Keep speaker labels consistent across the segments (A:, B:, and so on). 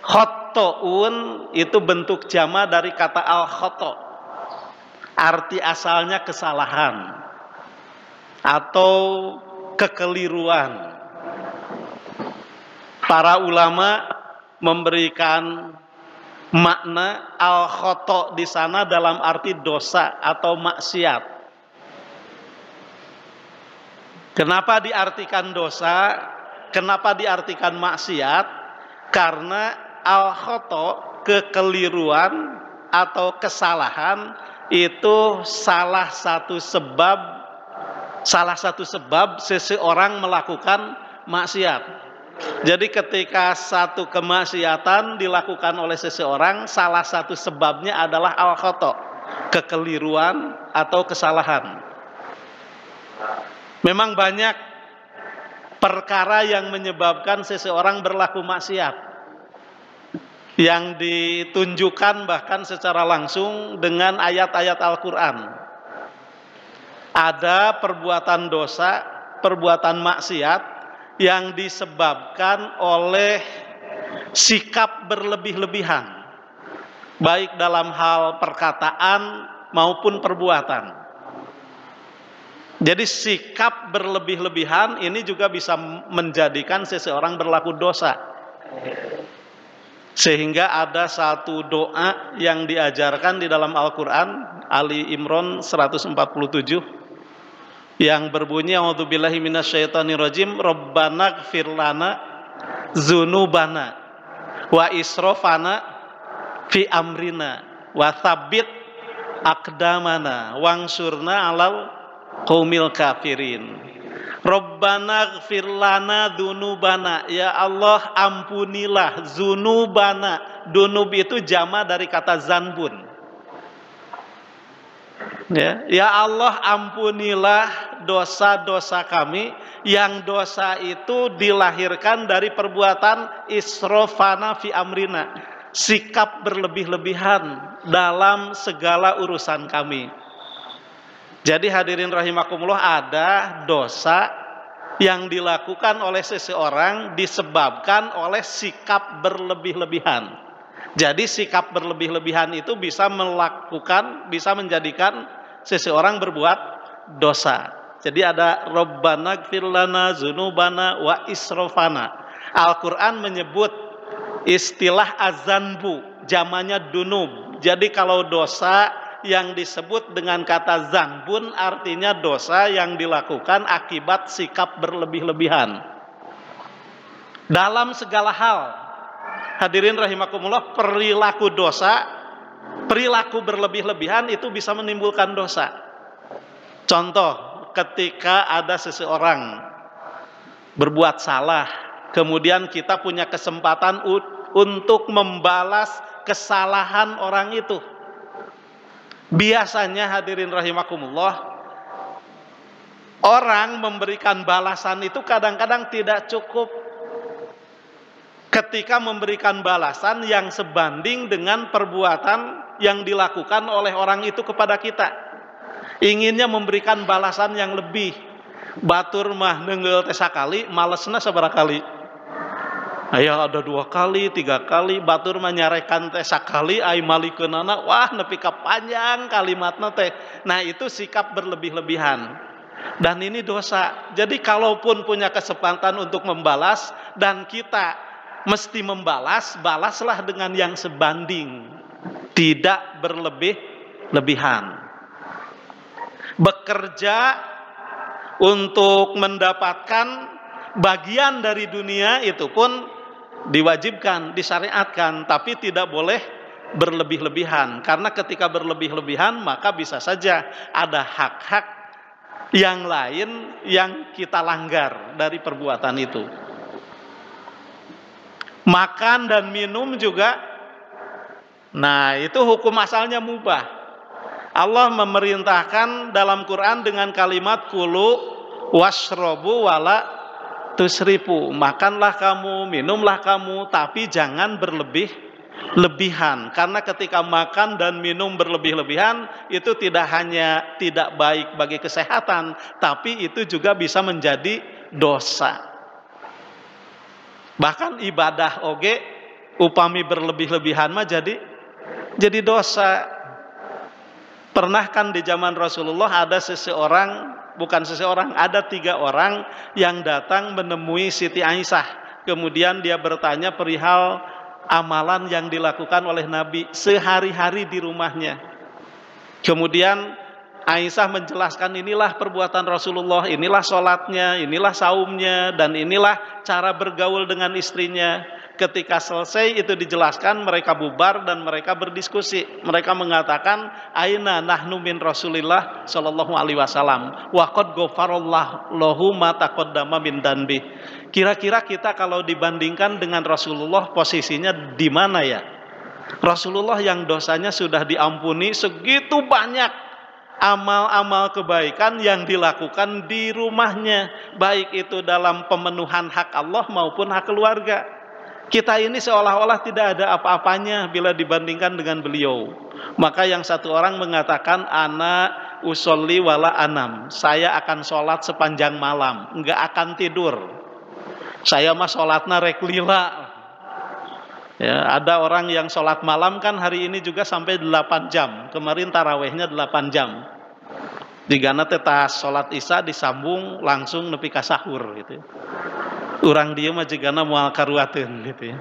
A: Khotoun itu bentuk jama dari kata al-khoto. Arti asalnya kesalahan atau kekeliruan. Para ulama memberikan makna al-khoto di sana dalam arti dosa atau maksiat. Kenapa diartikan dosa? Kenapa diartikan maksiat? Karena al-khoto, kekeliruan atau kesalahan, itu salah satu sebab seseorang melakukan maksiat. Jadi ketika satu kemaksiatan dilakukan oleh seseorang, salah satu sebabnya adalah al-khoto, kekeliruan atau kesalahan. Memang banyak perkara yang menyebabkan seseorang berlaku maksiat, yang ditunjukkan bahkan secara langsung dengan ayat-ayat Al-Quran. Ada perbuatan dosa, perbuatan maksiat yang disebabkan oleh sikap berlebih-lebihan, baik dalam hal perkataan maupun perbuatan. Jadi sikap berlebih-lebihan ini juga bisa menjadikan seseorang berlaku dosa. Sehingga ada satu doa yang diajarkan di dalam Al-Quran, Ali Imran 147, yang berbunyi, a'udzubillahi minasyaitonirrajim, Rabbana gfir lana dzunubana wa israfana fi amrina wa tsabbit aqdamana wangsurna alal qaumil kafirin. Rabbana gfir lana dzunubana, ya Allah ampunilah dzunubana. Dzunub itu jama dari kata zanbun. Ya Allah ampunilah dosa-dosa kami, yang dosa itu dilahirkan dari perbuatan israfana fi amrina, sikap berlebih-lebihan dalam segala urusan kami. Jadi hadirin rahimakumullah, ada dosa yang dilakukan oleh seseorang disebabkan oleh sikap berlebih-lebihan. Jadi sikap berlebih-lebihan itu bisa menjadikan seseorang berbuat dosa. Jadi ada Rabbana gfir lana dzunubana wa israfana. Al-Quran menyebut istilah azanbu, jamanya dunub. Jadi kalau dosa yang disebut dengan kata zanbun artinya dosa yang dilakukan akibat sikap berlebih-lebihan dalam segala hal. Hadirin rahimakumullah, perilaku dosa, perilaku berlebih-lebihan itu bisa menimbulkan dosa. Contoh, ketika ada seseorang berbuat salah, kemudian kita punya kesempatan untuk membalas kesalahan orang itu. Biasanya hadirin rahimakumullah, orang memberikan balasan itu kadang-kadang tidak cukup. Ketika memberikan balasan yang sebanding dengan perbuatan yang dilakukan oleh orang itu kepada kita, inginnya memberikan balasan yang lebih. Batur mah nenggel tesakali, malesna sabarakali. Aya ada 2 kali, 3 kali, batur menyarekan teh sakali, ai malikeunana, wah nepi ka panjang kalimatna teh. Nah, itu sikap berlebih-lebihan. Dan ini dosa. Jadi kalaupun punya kesempatan untuk membalas dan kita mesti membalas, balaslah dengan yang sebanding, tidak berlebih-lebihan. Bekerja untuk mendapatkan bagian dari dunia itu pun diwajibkan, disyariatkan, tapi tidak boleh berlebih-lebihan. Karena ketika berlebih-lebihan maka bisa saja ada hak-hak yang lain yang kita langgar dari perbuatan itu. Makan dan minum juga, nah itu hukum asalnya mubah. Allah memerintahkan dalam Quran dengan kalimat kulu washrobu wala tusrifu, makanlah kamu, minumlah kamu, tapi jangan berlebih-lebihan. Karena ketika makan dan minum berlebih-lebihan, itu tidak hanya tidak baik bagi kesehatan, tapi itu juga bisa menjadi dosa. Bahkan ibadah oge upami berlebih-lebihan mah jadi dosa. Pernah kan di zaman Rasulullah ada ada 3 orang yang datang menemui Siti Aisyah. Kemudian dia bertanya perihal amalan yang dilakukan oleh Nabi sehari-hari di rumahnya. Kemudian Aisyah menjelaskan, inilah perbuatan Rasulullah, inilah sholatnya, inilah saumnya, dan inilah cara bergaul dengan istrinya. Ketika selesai itu dijelaskan, mereka bubar dan mereka berdiskusi. Mereka mengatakan, aina nahnu min Rasulillah sallallahu alaihi wasallam wa qad ghafarallahu ma taqaddama min danbi. Kira-kira kita kalau dibandingkan dengan Rasulullah posisinya di mana ya? Rasulullah yang dosanya sudah diampuni, segitu banyak amal-amal kebaikan yang dilakukan di rumahnya, baik itu dalam pemenuhan hak Allah maupun hak keluarga. Kita ini seolah-olah tidak ada apa-apanya bila dibandingkan dengan beliau. Maka yang satu orang mengatakan, ana usolli wala anam, saya akan sholat sepanjang malam, enggak akan tidur. Saya mah sholatna rek lila. Ya, ada orang yang sholat malam kan hari ini juga sampai 8 jam. Kemarin tarawehnya 8 jam. Digana tetas sholat isya disambung langsung nepi ka sahur gitu. Urang dia mah jigana moal karuateun gitu ya.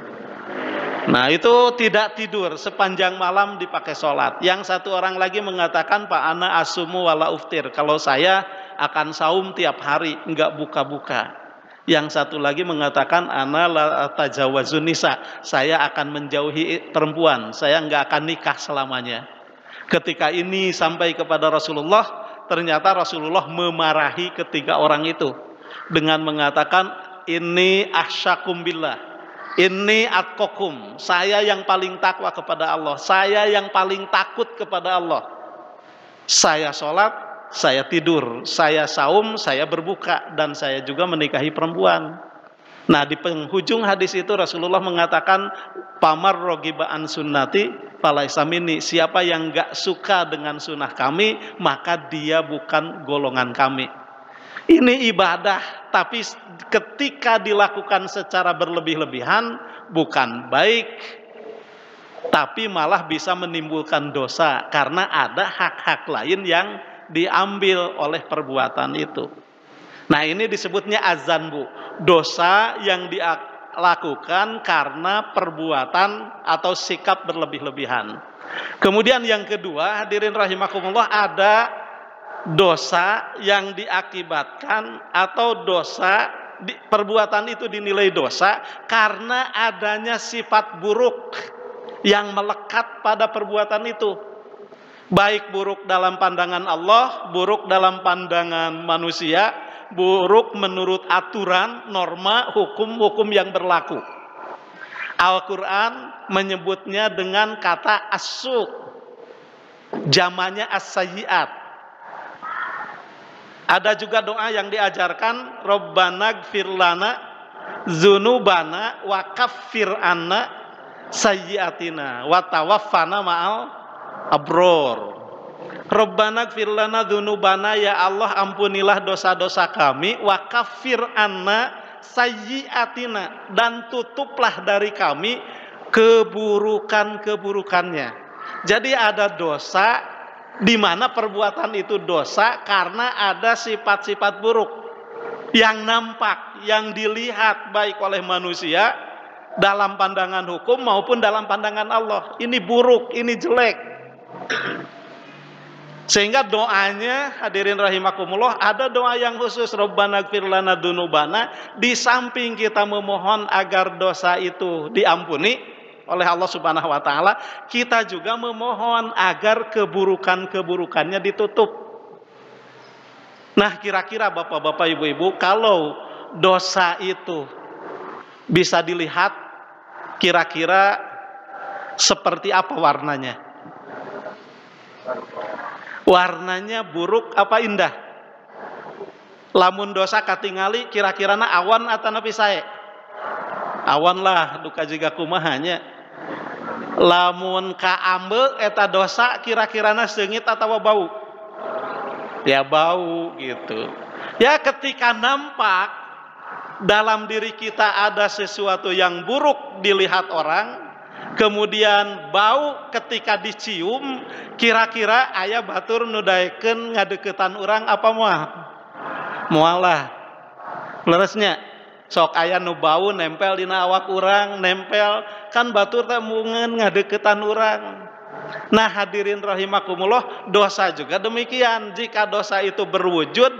A: Nah, itu tidak tidur sepanjang malam dipakai sholat. Yang satu orang lagi mengatakan, Pak ana asumu wala uftir, kalau saya akan saum tiap hari, enggak buka-buka. Yang satu lagi mengatakan, ana la tajawazun nisa, saya akan menjauhi perempuan, saya enggak akan nikah selamanya. Ketika ini sampai kepada Rasulullah, ternyata Rasulullah memarahi ketiga orang itu dengan mengatakan, ini ahsyakum billah, ini atqakum, saya yang paling takwa kepada Allah, saya yang paling takut kepada Allah. Saya sholat, saya tidur, saya saum, saya berbuka, dan saya juga menikahi perempuan. Nah, di penghujung hadis itu Rasulullah mengatakan, pamar rogiba an sunnati falaisa minni, siapa yang gak suka dengan sunnah kami, maka dia bukan golongan kami. Ini ibadah, tapi ketika dilakukan secara berlebih-lebihan bukan baik, tapi malah bisa menimbulkan dosa karena ada hak-hak lain yang diambil oleh perbuatan itu. Nah, ini disebutnya azanbu, dosa yang dilakukan karena perbuatan atau sikap berlebih-lebihan. Kemudian yang kedua, hadirin rahimakumullah, ada dosa yang diakibatkan atau perbuatan itu dinilai dosa karena adanya sifat buruk yang melekat pada perbuatan itu, baik buruk dalam pandangan Allah, buruk dalam pandangan manusia, buruk menurut aturan, norma, hukum yang berlaku. Al-Quran menyebutnya dengan kata as-su', jamannya as-sayyi'at. Ada juga doa yang diajarkan, Rabbana gfir lana dzunubana wa kaffir anna sayyiatina wa tawaffana ma'al abror. Rabbana gfir lana dzunubana, ya Allah ampunilah dosa-dosa kami, wa kaffir anna sayyiatina, dan tutuplah dari kami keburukan-keburukannya. Jadi ada dosa di mana perbuatan itu dosa karena ada sifat-sifat buruk yang nampak, yang dilihat baik oleh manusia dalam pandangan hukum maupun dalam pandangan Allah. Ini buruk, ini jelek. Sehingga doanya, hadirin rahimakumullah, ada doa yang khusus, Rabbana gfir lana dzunubana. Di samping kita memohon agar dosa itu diampuni oleh Allah Subhanahu wa taala, kita juga memohon agar keburukan-keburukannya ditutup. Nah, kira-kira Bapak-bapak, Ibu-ibu, kalau dosa itu bisa dilihat, kira-kira seperti apa warnanya? Warnanya buruk apa indah? Lamun dosa katingali, kira-kira awan atau nepi sae? Awan lah, duka juga kumahanya. Lamun kaambe eta dosa, kira-kirana seungit atau bau? Ya bau gitu. Ya, ketika nampak dalam diri kita ada sesuatu yang buruk dilihat orang, kemudian bau ketika dicium, kira-kira aya batur nu daekeun ngadeukeutan urang apa moal? Moal lah. Leresnya sok aya nu bau nempel dina awak urang, nempel kan batur teh mungeun ngadeukeutan urang. Nah hadirin rahimakumullah, dosa juga demikian. Jika dosa itu berwujud,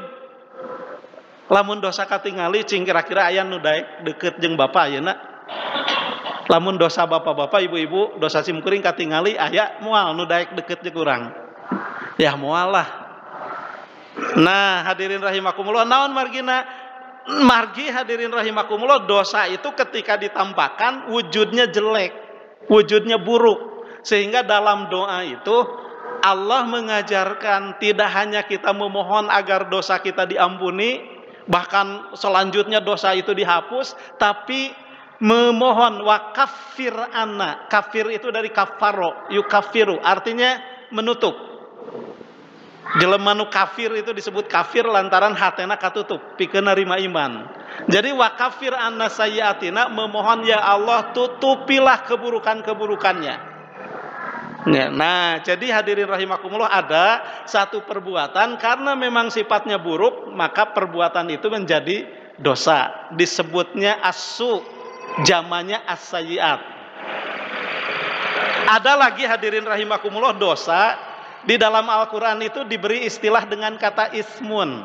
A: lamun dosa katingali cing kira-kira aya nu daek deukeut jeung bapa ayeuna. Lamun dosa bapak-bapak, ibu-ibu, dosa simkuring katingali aya moal nu daek deukeut jeung urang. Ya moal lah. Nah hadirin rahimakumullah, naon margina? Margi hadirin rahimakumullah, dosa itu ketika ditampakkan wujudnya jelek, wujudnya buruk. Sehingga dalam doa itu Allah mengajarkan tidak hanya kita memohon agar dosa kita diampuni, bahkan selanjutnya dosa itu dihapus, tapi memohon wa kaffir anna. Kafir itu dari kafaro, yukafiru, artinya menutup. Jelema nu kafir itu disebut kafir lantaran hatena katutup pikeun narima iman. Jadi wa kafir anna sayyiatina, memohon ya Allah tutupilah keburukan-keburukannya. Nah, jadi hadirin rahimakumullah, ada satu perbuatan karena memang sifatnya buruk, maka perbuatan itu menjadi dosa. Disebutnya as-su, jamannya as-sayyiat. Ada lagi hadirin rahimakumullah, dosa di dalam Al-Quran itu diberi istilah dengan kata ismun.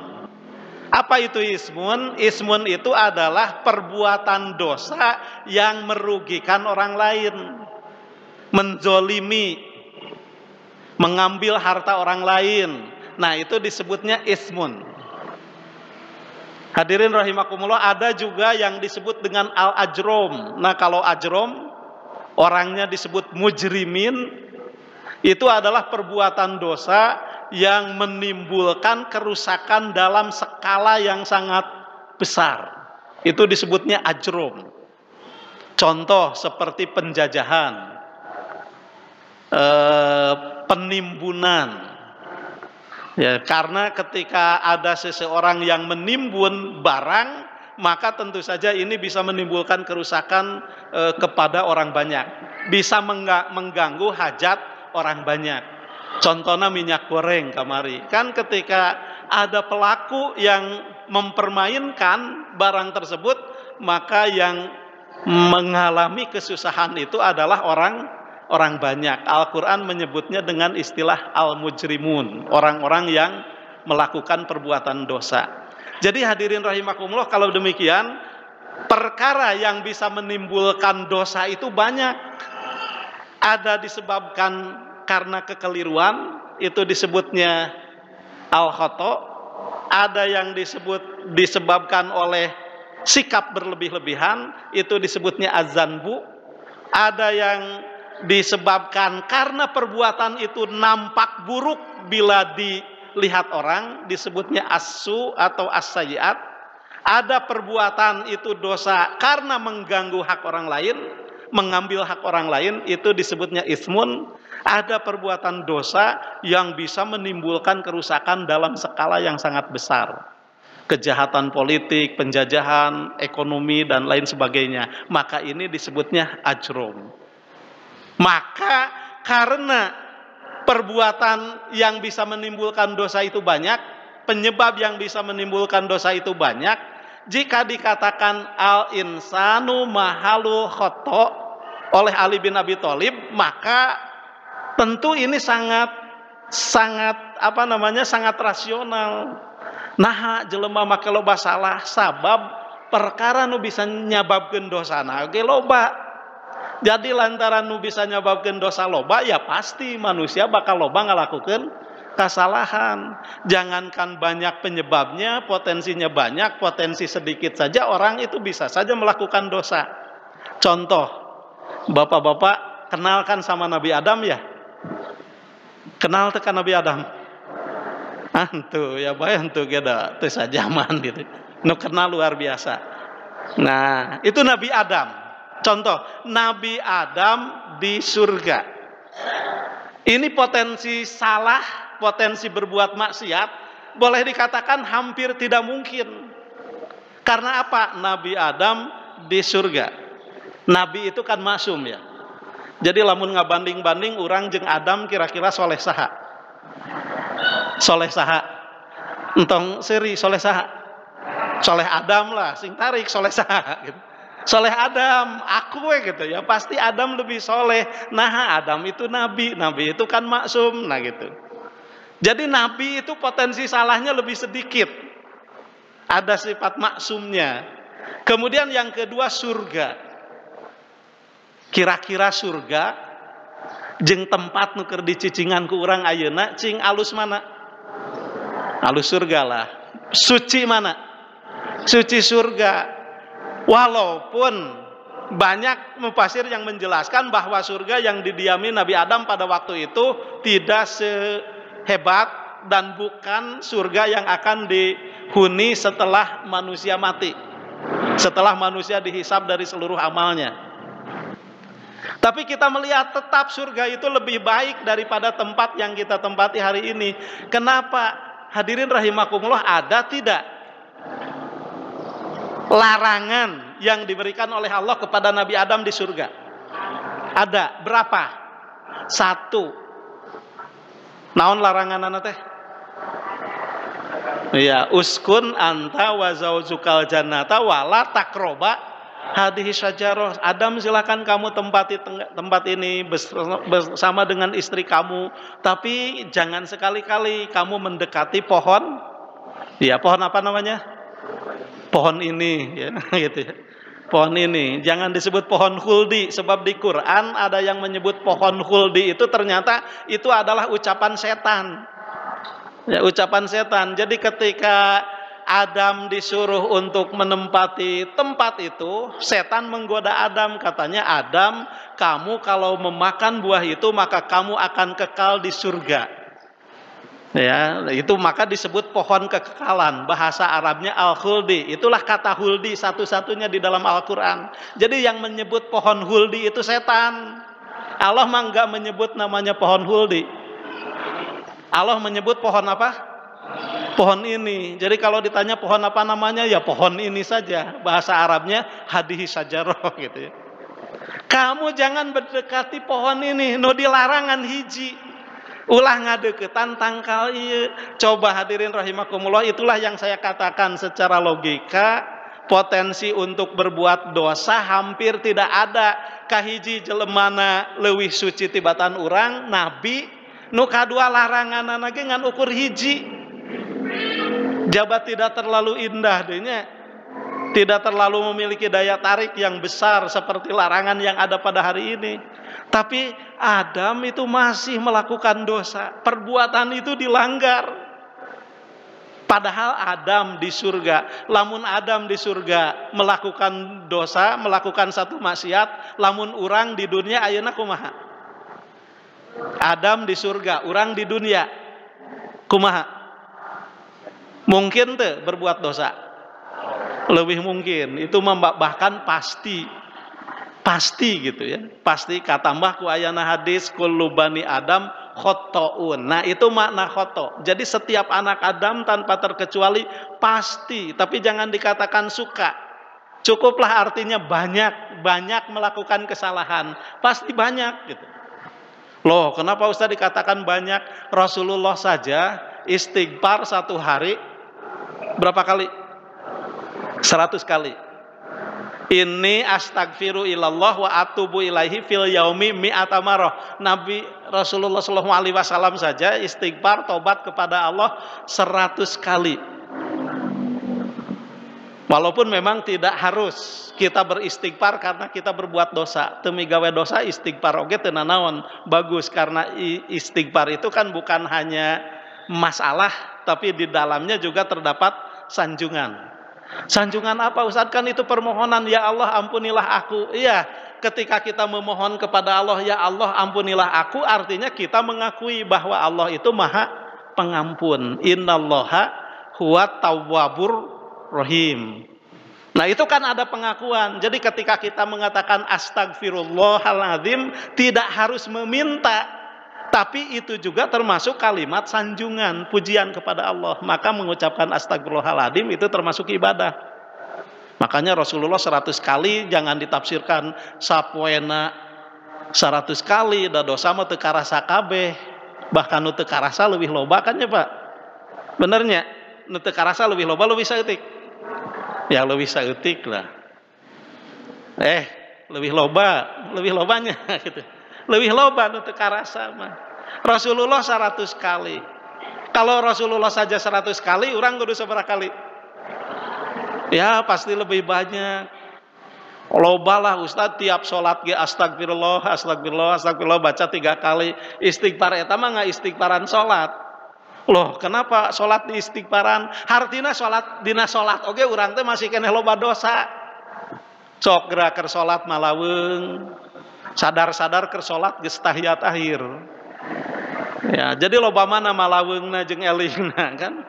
A: Apa itu ismun? Ismun itu adalah perbuatan dosa yang merugikan orang lain, menzolimi, mengambil harta orang lain. Nah itu disebutnya ismun. Hadirin rahimakumullah, ada juga yang disebut dengan al-ajrom. Nah kalau ajrom, orangnya disebut mujrimin. Itu adalah perbuatan dosa yang menimbulkan kerusakan dalam skala yang sangat besar. Itu disebutnya ajrom. Contoh seperti penjajahan, penimbunan. Ya, karena ketika ada seseorang yang menimbun barang, maka tentu saja ini bisa menimbulkan kerusakan kepada orang banyak, bisa mengganggu hajat orang banyak. Contohnya minyak goreng kamari, kan ketika ada pelaku yang mempermainkan barang tersebut, maka yang mengalami kesusahan itu adalah orang banyak. Al-Quran menyebutnya dengan istilah al-mujrimun, orang-orang yang melakukan perbuatan dosa. Jadi hadirin rahimakumullah, kalau demikian perkara yang bisa menimbulkan dosa itu banyak. Ada disebabkan karena kekeliruan, itu disebutnya al-khata. Ada yang disebabkan oleh sikap berlebih-lebihan, itu disebutnya az-zanbu. Ada yang disebabkan karena perbuatan itu nampak buruk bila dilihat orang, disebutnya as-su atau as-sayyiat. Ada perbuatan itu dosa karena mengganggu hak orang lain, mengambil hak orang lain, itu disebutnya ismun. Ada perbuatan dosa yang bisa menimbulkan kerusakan dalam skala yang sangat besar, kejahatan politik, penjajahan, ekonomi, dan lain sebagainya. Maka ini disebutnya ajrom. Maka karena perbuatan yang bisa menimbulkan dosa itu banyak, penyebab yang bisa menimbulkan dosa itu banyak, jika dikatakan al-insanu mahalul khoto oleh Ali bin Abi Thalib, maka tentu ini sangat rasional. Nah jelema make loba salah sabab perkara nu bisa nyababkeun dosana ge loba. Jadi lantaran nu bisa nyababkeun dosa loba, ya pasti manusia bakal loba ngalakukeun kesalahan. Jangankan banyak penyebabnya, potensinya banyak, potensi sedikit saja orang itu bisa saja melakukan dosa. Contoh, bapak-bapak kenalkan sama Nabi Adam ya? Kenal tekan Nabi Adam? Antu ya bae antu geda teu sajaman gitu. Nu kenal luar biasa. Nah, itu Nabi Adam. Contoh, Nabi Adam di surga. Ini potensi salah, potensi berbuat maksiat, boleh dikatakan hampir tidak mungkin. Karena apa? Nabi Adam di surga. Nabi itu kan maksum ya. Jadi lamun ngabanding-banding urang jeung Adam kira-kira soleh saha? Soleh saha? Entong seri soleh saha? Soleh Adam lah, sing tarik soleh saha gitu. Soleh Adam, aku gitu ya, pasti Adam lebih soleh. Nah, Adam itu nabi, nabi itu kan maksum, nah gitu. Jadi nabi itu potensi salahnya lebih sedikit. Ada sifat maksumnya. Kemudian yang kedua surga. Kira-kira surga jeung tempat nuker dicicingan ku urang ayeuna cing alus mana? Alus surga lah. Suci mana? Suci surga. Walaupun banyak mufasir yang menjelaskan bahwa surga yang didiami Nabi Adam pada waktu itu tidak sehebat dan bukan surga yang akan dihuni setelah manusia mati, setelah manusia dihisab dari seluruh amalnya. Tapi kita melihat tetap surga itu lebih baik daripada tempat yang kita tempati hari ini. Kenapa? Hadirin rahimakumullah, ada tidak larangan yang diberikan oleh Allah kepada Nabi Adam di surga? Ada. Berapa? 1. Naon larangan anak teh? Iya, uskun anta wa zaujukal jannata wala takroba hadhihi syajarah. Adam, silakan kamu tempati tempat ini bersama dengan istri kamu, tapi jangan sekali-kali kamu mendekati pohon. Ya, pohon apa namanya? Pohon ini, ya, gitu ya. Pohon ini, jangan disebut pohon khuldi, sebab di Quran ada yang menyebut pohon khuldi itu ternyata itu adalah ucapan setan. Ya, ucapan setan. Jadi ketika Adam disuruh untuk menempati tempat itu, setan menggoda Adam, katanya, Adam, kamu kalau memakan buah itu maka kamu akan kekal di surga. Ya, itu maka disebut pohon kekekalan. Bahasa Arabnya al-khuldi. Itulah kata huldi satu-satunya di dalam Al-Quran. Jadi yang menyebut pohon huldi itu setan. Allah mah enggak menyebut namanya pohon huldi. Allah menyebut pohon apa? Pohon ini. Jadi kalau ditanya pohon apa namanya, ya pohon ini saja. Bahasa Arabnya hadhihi syajarah gitu ya. Kamu jangan mendekati pohon ini, nu dilarangan hiji. Ulah ngadeukeutan tangkal ieu. Coba hadirin rahimakumullah, itulah yang saya katakan secara logika, potensi untuk berbuat dosa hampir tidak ada. Kahiji jelemana leuwih suci tibatan urang, nabi, nu kadua laranganna ge ngan ukur hiji. Jabat tidak terlalu indah dehnya, tidak terlalu memiliki daya tarik yang besar seperti larangan yang ada pada hari ini. Tapi Adam itu masih melakukan dosa, perbuatan itu dilanggar. Padahal Adam di surga, lamun Adam di surga melakukan dosa, melakukan satu maksiat, lamun urang di dunia ayeuna kumaha? Adam di surga, urang di dunia kumaha? Mungkin tuh berbuat dosa, lebih mungkin itu bahkan pasti gitu ya, pasti katambah ku ayana hadis kullu bani Adam khotoun. Nah itu makna khoto. Jadi setiap anak Adam tanpa terkecuali pasti, tapi jangan dikatakan suka. Cukuplah artinya banyak melakukan kesalahan, pasti banyak gitu. Loh, kenapa Ustaz dikatakan banyak? Rasulullah saja istighfar satu hari berapa kali? 100 kali. Inni astagfiru ilallah wa atubu ilaihi fil yaumi mi'ata marrah. Nabi Rasulullah SAW saja istighfar tobat kepada Allah 100 kali. Walaupun memang tidak harus kita beristighfar karena kita berbuat dosa. Teu migawe dosa istighfar oge teu nanaon, bagus karena istighfar itu kan bukan hanya masalah, tapi di dalamnya juga terdapat sanjungan. Sanjungan apa Ustaz? Kan itu permohonan, ya Allah ampunilah aku. Iya, ketika kita memohon kepada Allah, ya Allah ampunilah aku, artinya kita mengakui bahwa Allah itu Maha Pengampun. Innallaha huwa tawwabur rahim. Nah itu kan ada pengakuan. Jadi ketika kita mengatakan astagfirullahaladzim, tidak harus meminta, tapi itu juga termasuk kalimat sanjungan, pujian kepada Allah. Maka mengucapkan astagfirullahaladzim itu termasuk ibadah. Makanya Rasulullah 100 kali jangan ditafsirkan sapoena 100 kali da dosa mah teu karasa kabeh, bahkan nu teu karasa leuwih loba kan ya Pak, benernya nu teu karasa leuwih loba leuwih saeutik, ya leuwih saeutik lah, leuwih lobanya gitu, leuwih loba nu teu karasa mah. Rasulullah 100 kali, kalau Rasulullah saja 100 kali, orang kudu seberapa kali? Ya pasti lebih banyak. Loba lah Ustaz, tiap sholat ge astagfirullah, astagfirullah, astagfirullah baca 3 kali. Istighfar eta mah nggak istighfaran sholat. Loh, kenapa sholat di istighfaran? Hartina sholat dina sholat oke urang teh masih keneh loba dosa. Sok geura keur sholat malaweung, sadar-sadar keur sholat geus tahiyat akhir. Ya, jadi loba mana malaweungna jeung elingna kan?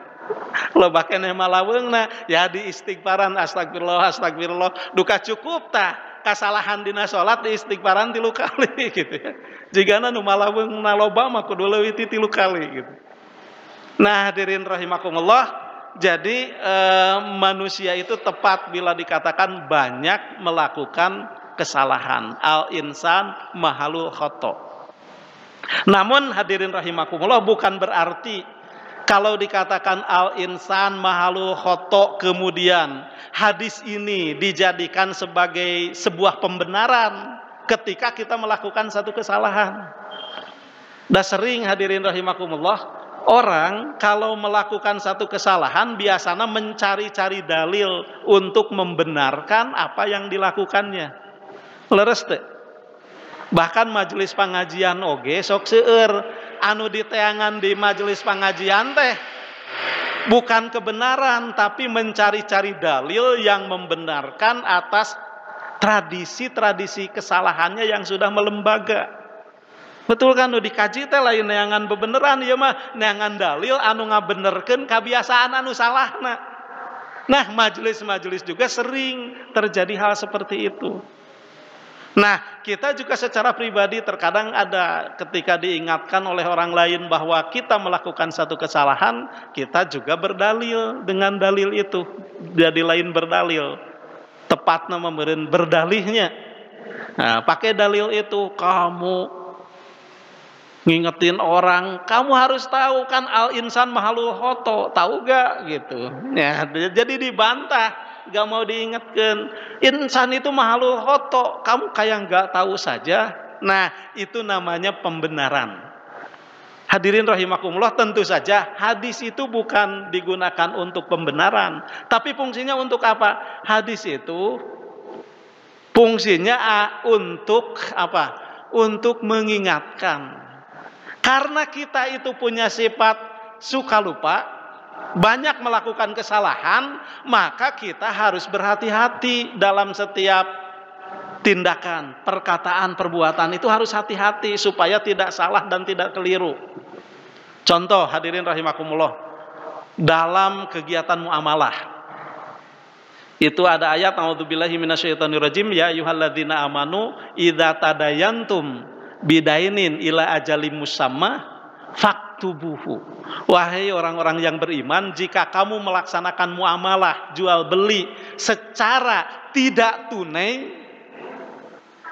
A: Loba keneh malaweungna ya di istighfaran astagfirullah astagfirullah, duka cukup tah kasalahan dina salat di istighfaran 3 kali gitu ya. Jigana nu malaweungna loba mah kudu leuwih ti 3 kali gitu. Nah, hadirin rahimakumullah, jadi manusia itu tepat bila dikatakan banyak melakukan kesalahan. Al-insan mahalul khata'. Namun hadirin rahimakumullah, bukan berarti kalau dikatakan al-insan mahalul khata' kemudian hadis ini dijadikan sebagai sebuah pembenaran ketika kita melakukan satu kesalahan. Dah sering hadirin rahimakumullah, orang kalau melakukan satu kesalahan biasanya mencari-cari dalil untuk membenarkan apa yang dilakukannya. Leres teh. Bahkan majelis pengajian oge sok seueur anu diteangan di majelis pengajian teh bukan kebenaran tapi mencari-cari dalil yang membenarkan atas tradisi-tradisi kesalahannya yang sudah melembaga. Betul kan, nu dikaji teh lain neangan bebeneran, ieu mah neangan dalil anu ngabenerkeun kebiasaan anu salahna. Nah, majelis-majelis juga sering terjadi hal seperti itu. Nah, kita juga secara pribadi terkadang ada ketika diingatkan oleh orang lain bahwa kita melakukan satu kesalahan, kita juga berdalil dengan dalil itu. Jadi lain berdalil, tepatnya memberi berdalihnya. Nah, pakai dalil itu kamu ngingetin orang, kamu harus tahu kan al-insan mahalul khata', tahu gak gitu. Ya, jadi dibantah. Gak mau diingatkan, insan itu mahalul khata', kamu kayak gak tahu saja. Nah, itu namanya pembenaran. Hadirin rahimakumullah, tentu saja hadis itu bukan digunakan untuk pembenaran, tapi fungsinya untuk apa? Hadis itu fungsinya untuk apa? Untuk mengingatkan. Karena kita itu punya sifat suka lupa, banyak melakukan kesalahan, maka kita harus berhati-hati dalam setiap tindakan, perkataan, perbuatan itu harus hati-hati supaya tidak salah dan tidak keliru. Contoh hadirin rahimakumullah, dalam kegiatan muamalah itu ada ayat a'udzubillahi minasyaitonirrajim, ya ayyuhalladzina amanu idza tadayantum bidainin ila ajalim musamma faktubuhu. Wahai orang-orang yang beriman, jika kamu melaksanakan muamalah jual beli secara tidak tunai,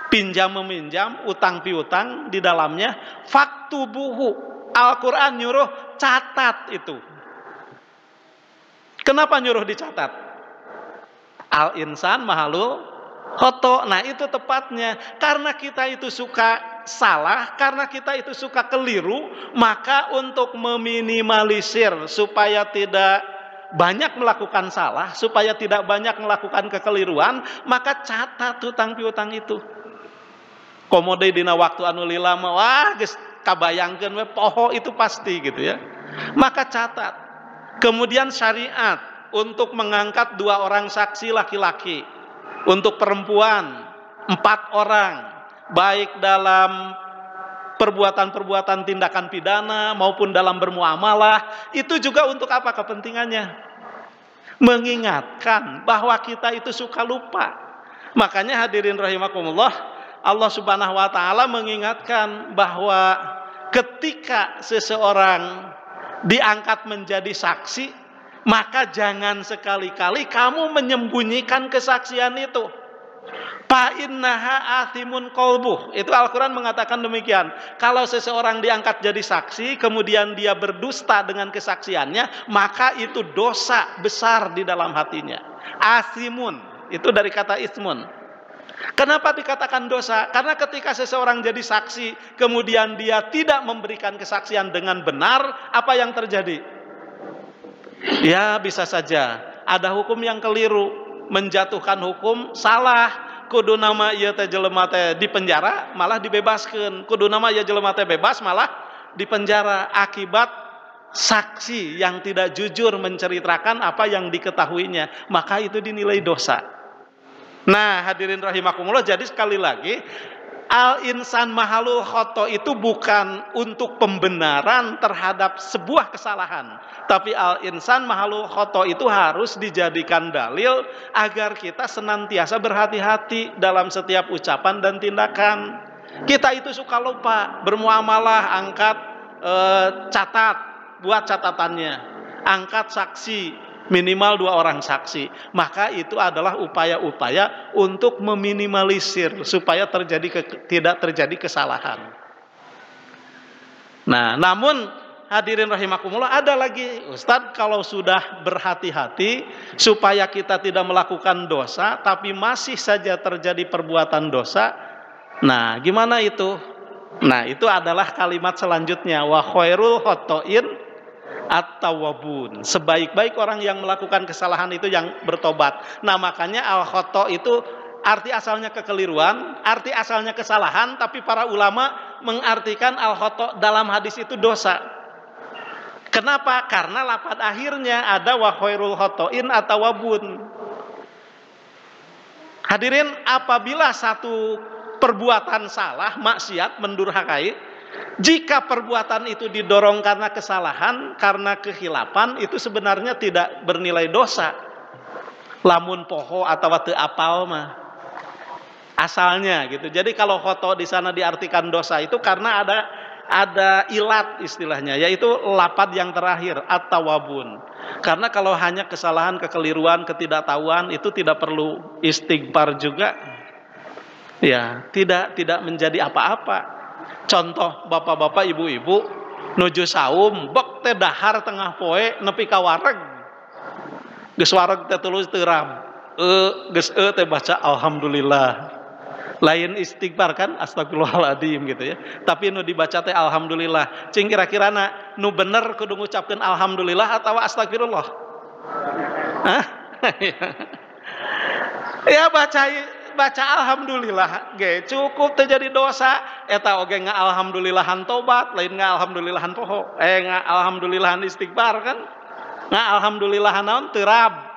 A: pinjam meminjam, utang piutang di dalamnya, faktubuhu. Al-Quran nyuruh catat itu. Kenapa nyuruh dicatat? Al-insan mahalul khata'. Nah, itu tepatnya karena kita itu suka salah, karena kita itu suka keliru, maka untuk meminimalisir supaya tidak banyak melakukan salah, supaya tidak banyak melakukan kekeliruan, maka catat hutang piutang itu. Komode dina waktu anu lila mah wah geus kabayangkeun we poho itu pasti gitu ya. Maka catat. Kemudian syariat untuk mengangkat 2 orang saksi laki-laki, untuk perempuan 4 orang, baik dalam perbuatan-perbuatan tindakan pidana maupun dalam bermuamalah. Itu juga untuk apa kepentingannya? Mengingatkan bahwa kita itu suka lupa. Makanya hadirin rahimakumullah, Allah Subhanahu wa taala mengingatkan bahwa ketika seseorang diangkat menjadi saksi, maka jangan sekali-kali kamu menyembunyikan kesaksian itu. Fa innaha athimun qalbuh. Itu Al-Quran mengatakan demikian. Kalau seseorang diangkat jadi saksi, kemudian dia berdusta dengan kesaksiannya, maka itu dosa besar di dalam hatinya. Athimun, itu dari kata ismun. Kenapa dikatakan dosa? Karena ketika seseorang jadi saksi, kemudian dia tidak memberikan kesaksian dengan benar, apa yang terjadi? Ya, bisa saja ada hukum yang keliru, menjatuhkan hukum salah. Kudu nama ieu teh jelema teh di penjara malah dibebaskeun. Kudu nama ieu jelema teh bebas malah di penjara akibat saksi yang tidak jujur menceritakan apa yang diketahuinya, maka itu dinilai dosa. Nah, hadirin rahimakumullah, jadi sekali lagi al-insan mahalul khoto itu bukan untuk pembenaran terhadap sebuah kesalahan, tapi al-insan mahalul khoto itu harus dijadikan dalil agar kita senantiasa berhati-hati dalam setiap ucapan dan tindakan. Kita itu suka lupa bermuamalah, angkat catat, buat catatannya, angkat saksi, minimal 2 orang saksi. Maka itu adalah upaya-upaya untuk meminimalisir supaya tidak terjadi kesalahan. Nah, namun hadirin rahimakumullah, ada lagi, Ustadz, kalau sudah berhati-hati supaya kita tidak melakukan dosa tapi masih saja terjadi perbuatan dosa. Nah, gimana itu? Nah, itu adalah kalimat selanjutnya, wa khairul khotoin at-tawwabun. Sebaik-baik orang yang melakukan kesalahan itu yang bertobat. Nah, makanya al-khoto itu arti asalnya kekeliruan, arti asalnya kesalahan, tapi para ulama mengartikan al-khoto dalam hadis itu dosa. Kenapa? Karena lafaz akhirnya ada wa khairul khotoin at-tawwabun. Hadirin, apabila satu perbuatan salah, maksiat, mendurhakai, jika perbuatan itu didorong karena kesalahan, karena kehilapan, itu sebenarnya tidak bernilai dosa. Lamun poho atau teu apal mah asalnya gitu. Jadi kalau khoto di sana diartikan dosa itu karena ada ilat istilahnya, yaitu lapad yang terakhir at-tawwabun. Karena kalau hanya kesalahan, kekeliruan, ketidaktahuan, itu tidak perlu istighfar juga. Ya, tidak menjadi apa-apa. Contoh bapak-bapak, ibu-ibu nuju saum, bek teh dahar tengah poe nepi ka wareg. Geus wareg teh tulus teuram. Geus teh baca alhamdulillah. Lain istighfar kan, astagfirullahaladzim gitu ya. Tapi nu dibaca teh alhamdulillah. Cing kira-kirana nu bener kudu ngucapkeun alhamdulillah atau astagfirullah? Hah? Ya baca alhamdulillah ge cukup terjadi dosa. Eta oge nga alhamdulillahan tobat, lain nga alhamdulillahan poho, nga alhamdulillahan istighfar kan, nga alhamdulillahan naon terab.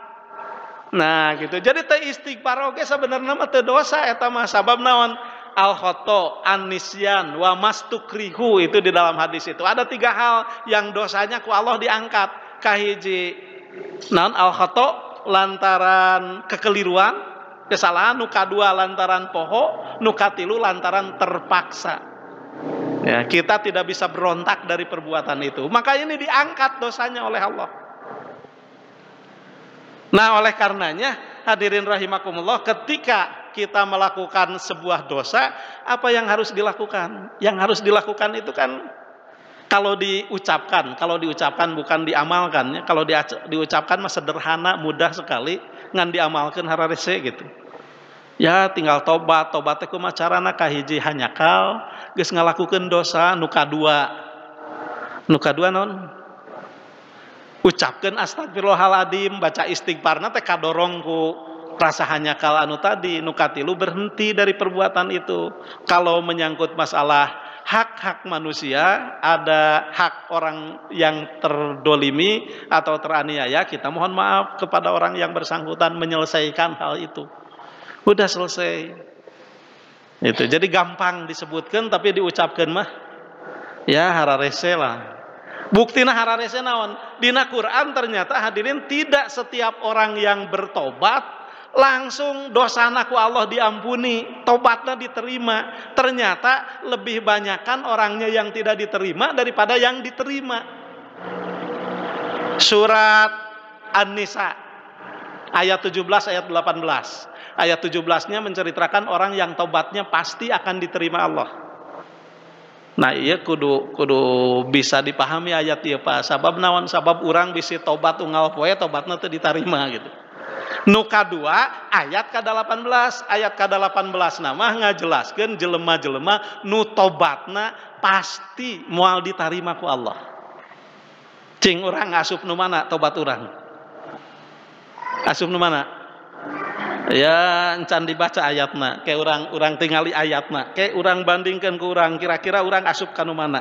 A: Nah gitu. Jadi teh istighfar oge sebenarnya mah teu dosa eta mah, sabab naon? Al khoto, an-nisyan, wa mastukrihu, itu di dalam hadis itu ada 3 hal yang dosanya ku Allah diangkat. Kahiji naon? Al khoto lantaran kekeliruan, kesalahan. Nu kadua lantaran poho, nu katilu lantaran terpaksa. Ya, kita tidak bisa berontak dari perbuatan itu. Maka ini diangkat dosanya oleh Allah. Nah, oleh karenanya hadirin rahimakumullah, ketika kita melakukan sebuah dosa, apa yang harus dilakukan? Yang harus dilakukan itu kan kalau diucapkan bukan diamalkan ya. Kalau diucapkan mah sederhana, mudah sekali, ngan diamalkan hararese gitu. Ya tinggal tobat teh kumaha carana? Kahiji hanyakal geus ngalakukeun dosa, nu kadua naon? Ucapkeun astagfirullahaladzim, baca istighfarna teh kadorong ku rasa hanyakal anu tadi. Nu katilu berhenti dari perbuatan itu. Kalau menyangkut masalah hak-hak manusia, ada hak orang yang terdolimi atau teraniaya, kita mohon maaf kepada orang yang bersangkutan, menyelesaikan hal itu. Udah selesai. Itu. Jadi gampang disebutkan tapi diucapkan mah ya hararese lah. Buktina hararese naon? Dina Quran ternyata hadirin tidak setiap orang yang bertobat langsung dosana ku Allah diampuni, tobatnya diterima. Ternyata lebih banyakkan orangnya yang tidak diterima daripada yang diterima. Surat An-Nisa Ayat 17, ayat 18. Ayat 17-nya menceritakan orang yang tobatnya pasti akan diterima Allah. Nah iya kudu bisa dipahami ayat ieu Pak. Sabab naon? Sabab urang bisi tobat unggal poe tobatna teu ditarima gitu. Nu kadua ayat ke-18. Ayat ke-18 nama ngajelaskeun jelema-jelema nu tobatna pasti moal ditarima ku Allah. Cing urang asup nu mana tobat urang? Asup nu mana? Ya encan dibaca ayatna, kayak urang tingali ayatna, kayak urang bandingkan ke urang, kira-kira urang asup kanu mana?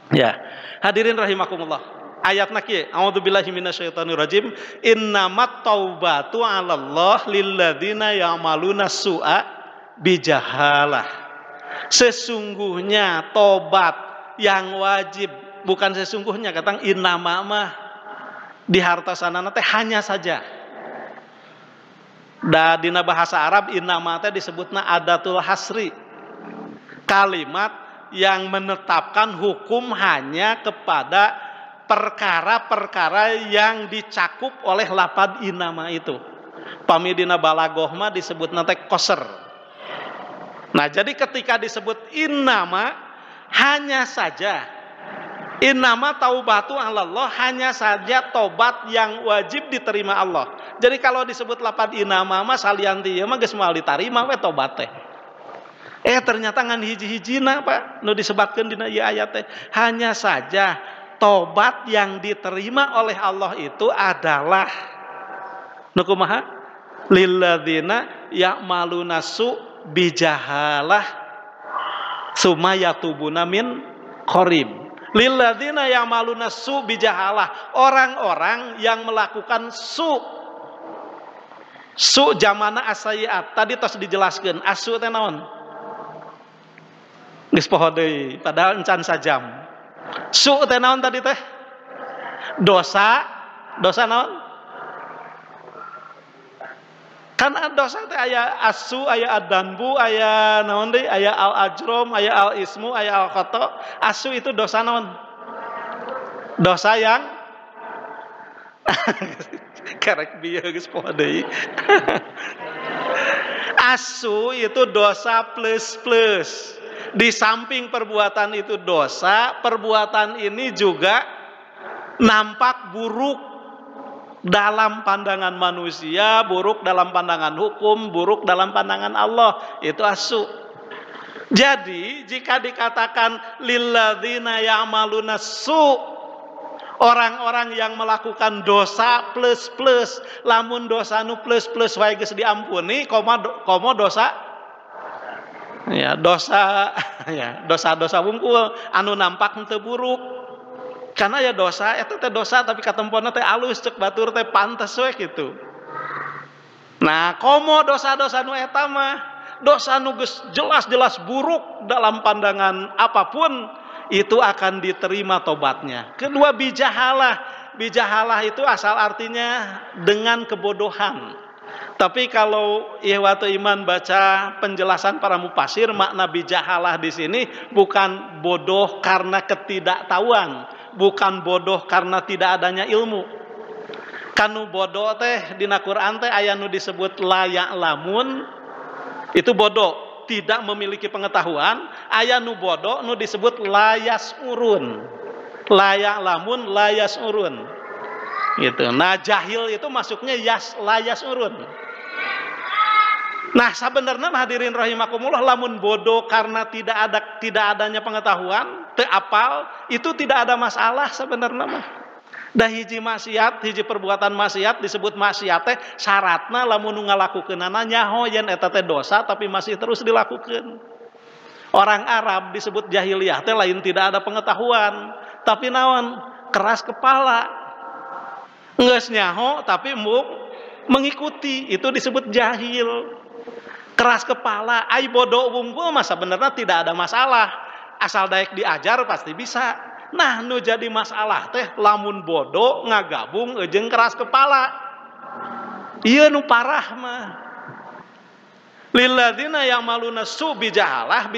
A: Ya, hadirin rahimakumullah. Ayatna kieu, a'udzubillahi minasyaitonirrajim, innamat taubatu 'alallah lilladzina ya'maluna su'a bijahalah. Sesungguhnya tobat yang wajib, bukan sesungguhnya, katang innama mah di hartosanana teh hanya saja. Da dina bahasa Arab innama teh disebutna adatul hasri. Kalimat yang menetapkan hukum hanya kepada perkara-perkara yang dicakup oleh lafaz innama itu. Pami dina balagoh mah disebutna teh qasr. Nah, jadi ketika disebut innama hanya saja, innama taubatu 'alallah hanya saja tobat yang wajib diterima Allah. Jadi kalau disebut lafaz innama mah salian ieu mah geus moal ditarima we tobat teh. Ternyata ngan hiji-hijina Pak nu disebutkeun dina ieu ayat teh. Hanya saja tobat yang diterima oleh Allah itu adalah nu kumaha? Lilladzina ya'maluna su bijahalah sumayatubuna min qarib. Lilladzina ya'maluna su bijahalah, orang-orang yang melakukan su jamana asayiat. Tadi tos dijelaskeun, asu teh naon? Geus poho deui, padahal encan sajam. Su teh naon tadi teh? Dosa naon? Kan dosa teh aya asu, aya adanbu, aya naon deui? Aya al-ajrom, aya al-ismu, aya al-khata. Asu itu dosa naon? Dosa yang karek bieu geus poho deui. Asu itu dosa plus. Di samping perbuatan itu dosa, perbuatan ini juga nampak buruk dalam pandangan manusia, buruk dalam pandangan hukum, buruk dalam pandangan Allah. Itu asu. Jadi jika dikatakan lilladzina ya'maluna su, orang-orang yang melakukan dosa plus, lamun dosa nu plus wae geus diampuni, komo dosa ya dosa wungkul anu nampak teu buruk. Karena ya dosa eta teh dosa tapi katemponna teh alus cek batur teh pantes we kitu. Nah, komo dosa-dosa nu eta mah dosa nu geus jelas-jelas buruk dalam pandangan apapun, itu akan diterima tobatnya. Kedua, bijahalah itu asal artinya dengan kebodohan. Tapi kalau Ihwatu Iman baca penjelasan para mufasir, makna bijahalah di sini bukan bodoh karena ketidaktahuan, bukan bodoh karena tidak adanya ilmu. Kanu bodoh teh dina Quran teh aya nu disebut la ya'lamun, itu bodoh, tidak memiliki pengetahuan. Aya nu bodoh nu disebut la yasurun. La ya'lamun la yasurun. Gitu. Nah, jahil itu masuknya la yasurun. Nah, sebenarnya hadirin rahimakumullah, lamun bodoh karena tidak adanya pengetahuan, teu apal, itu tidak ada masalah sebenarnya mah. Da hiji maksiat, hiji perbuatan maksiat disebut maksiat teh syaratna lamun ngalakukeunana nyaho yen eta teh dosa tapi masih terus dilakukeun. Orang Arab disebut jahiliyah teh lain tidak ada pengetahuan, tapi naon? Keras kepala. Geus nyaho tapi mengikuti, itu disebut jahil. Keras kepala, ai bodoh wungkul mah sebenarnya tidak ada masalah. Asal daek diajar pasti bisa. Nah, nu jadi masalah teh lamun bodoh ngagabung jeung keras kepala. Ieu nu parah mah. Lilladzina ya'maluna su bijahalah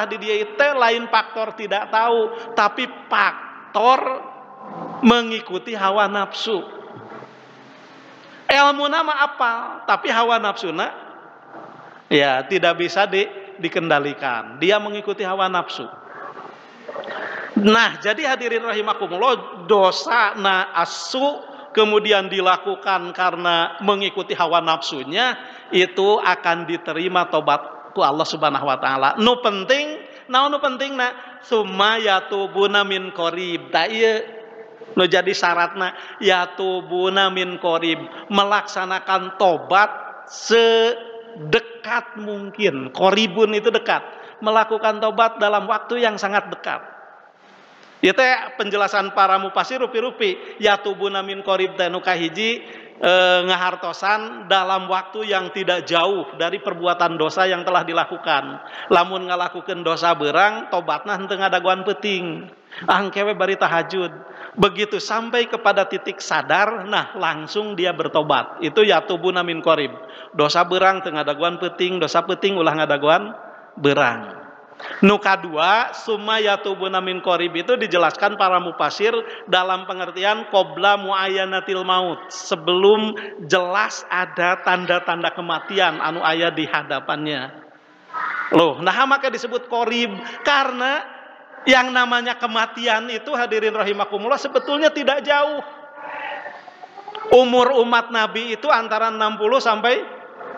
A: di dieu teh lain faktor tidak tahu, tapi faktor mengikuti hawa nafsu. ilmu nama apal, tapi hawa nafsuna ya tidak bisa dikendalikan. Dia mengikuti hawa nafsu. Nah, jadi hadirin rahimakumullah, dosa asu kemudian dilakukan karena mengikuti hawa nafsunya, itu akan diterima tobatku Allah Subhanahu wa taala. Nu penting, nu pentingna summa yatubuna min qarib. Da ieu nu jadi syaratna yatubuna min qarib, melaksanakan tobat sedekat mungkin. Qaribun itu dekat. Melakukan tobat dalam waktu yang sangat dekat. Itu penjelasan para mufasir rupi-rupi. Yatubuna min qarib tanu kahiji ngahartosan dalam waktu yang tidak jauh dari perbuatan dosa yang telah dilakukan. Lamun ngalakukeun dosa beurang, tobatna henteu ngadaguan peuting. Angkewe bari tahajud. Begitu sampai kepada titik sadar, nah langsung dia bertobat. Itu yatubuna min qarib. Dosa beurang teu ngadaguan peuting, dosa peuting ulah ngadaguan beurang. Nu kadua, summa yatubuna min qarib itu dijelaskan para mufasir dalam pengertian qabla muayyanatil maut, sebelum jelas ada tanda-tanda kematian anu aya di hadapannya. Loh, nah maka disebut qarib karena yang namanya kematian itu hadirin rahimakumullah sebetulnya tidak jauh. Umur umat Nabi itu antara 60 sampai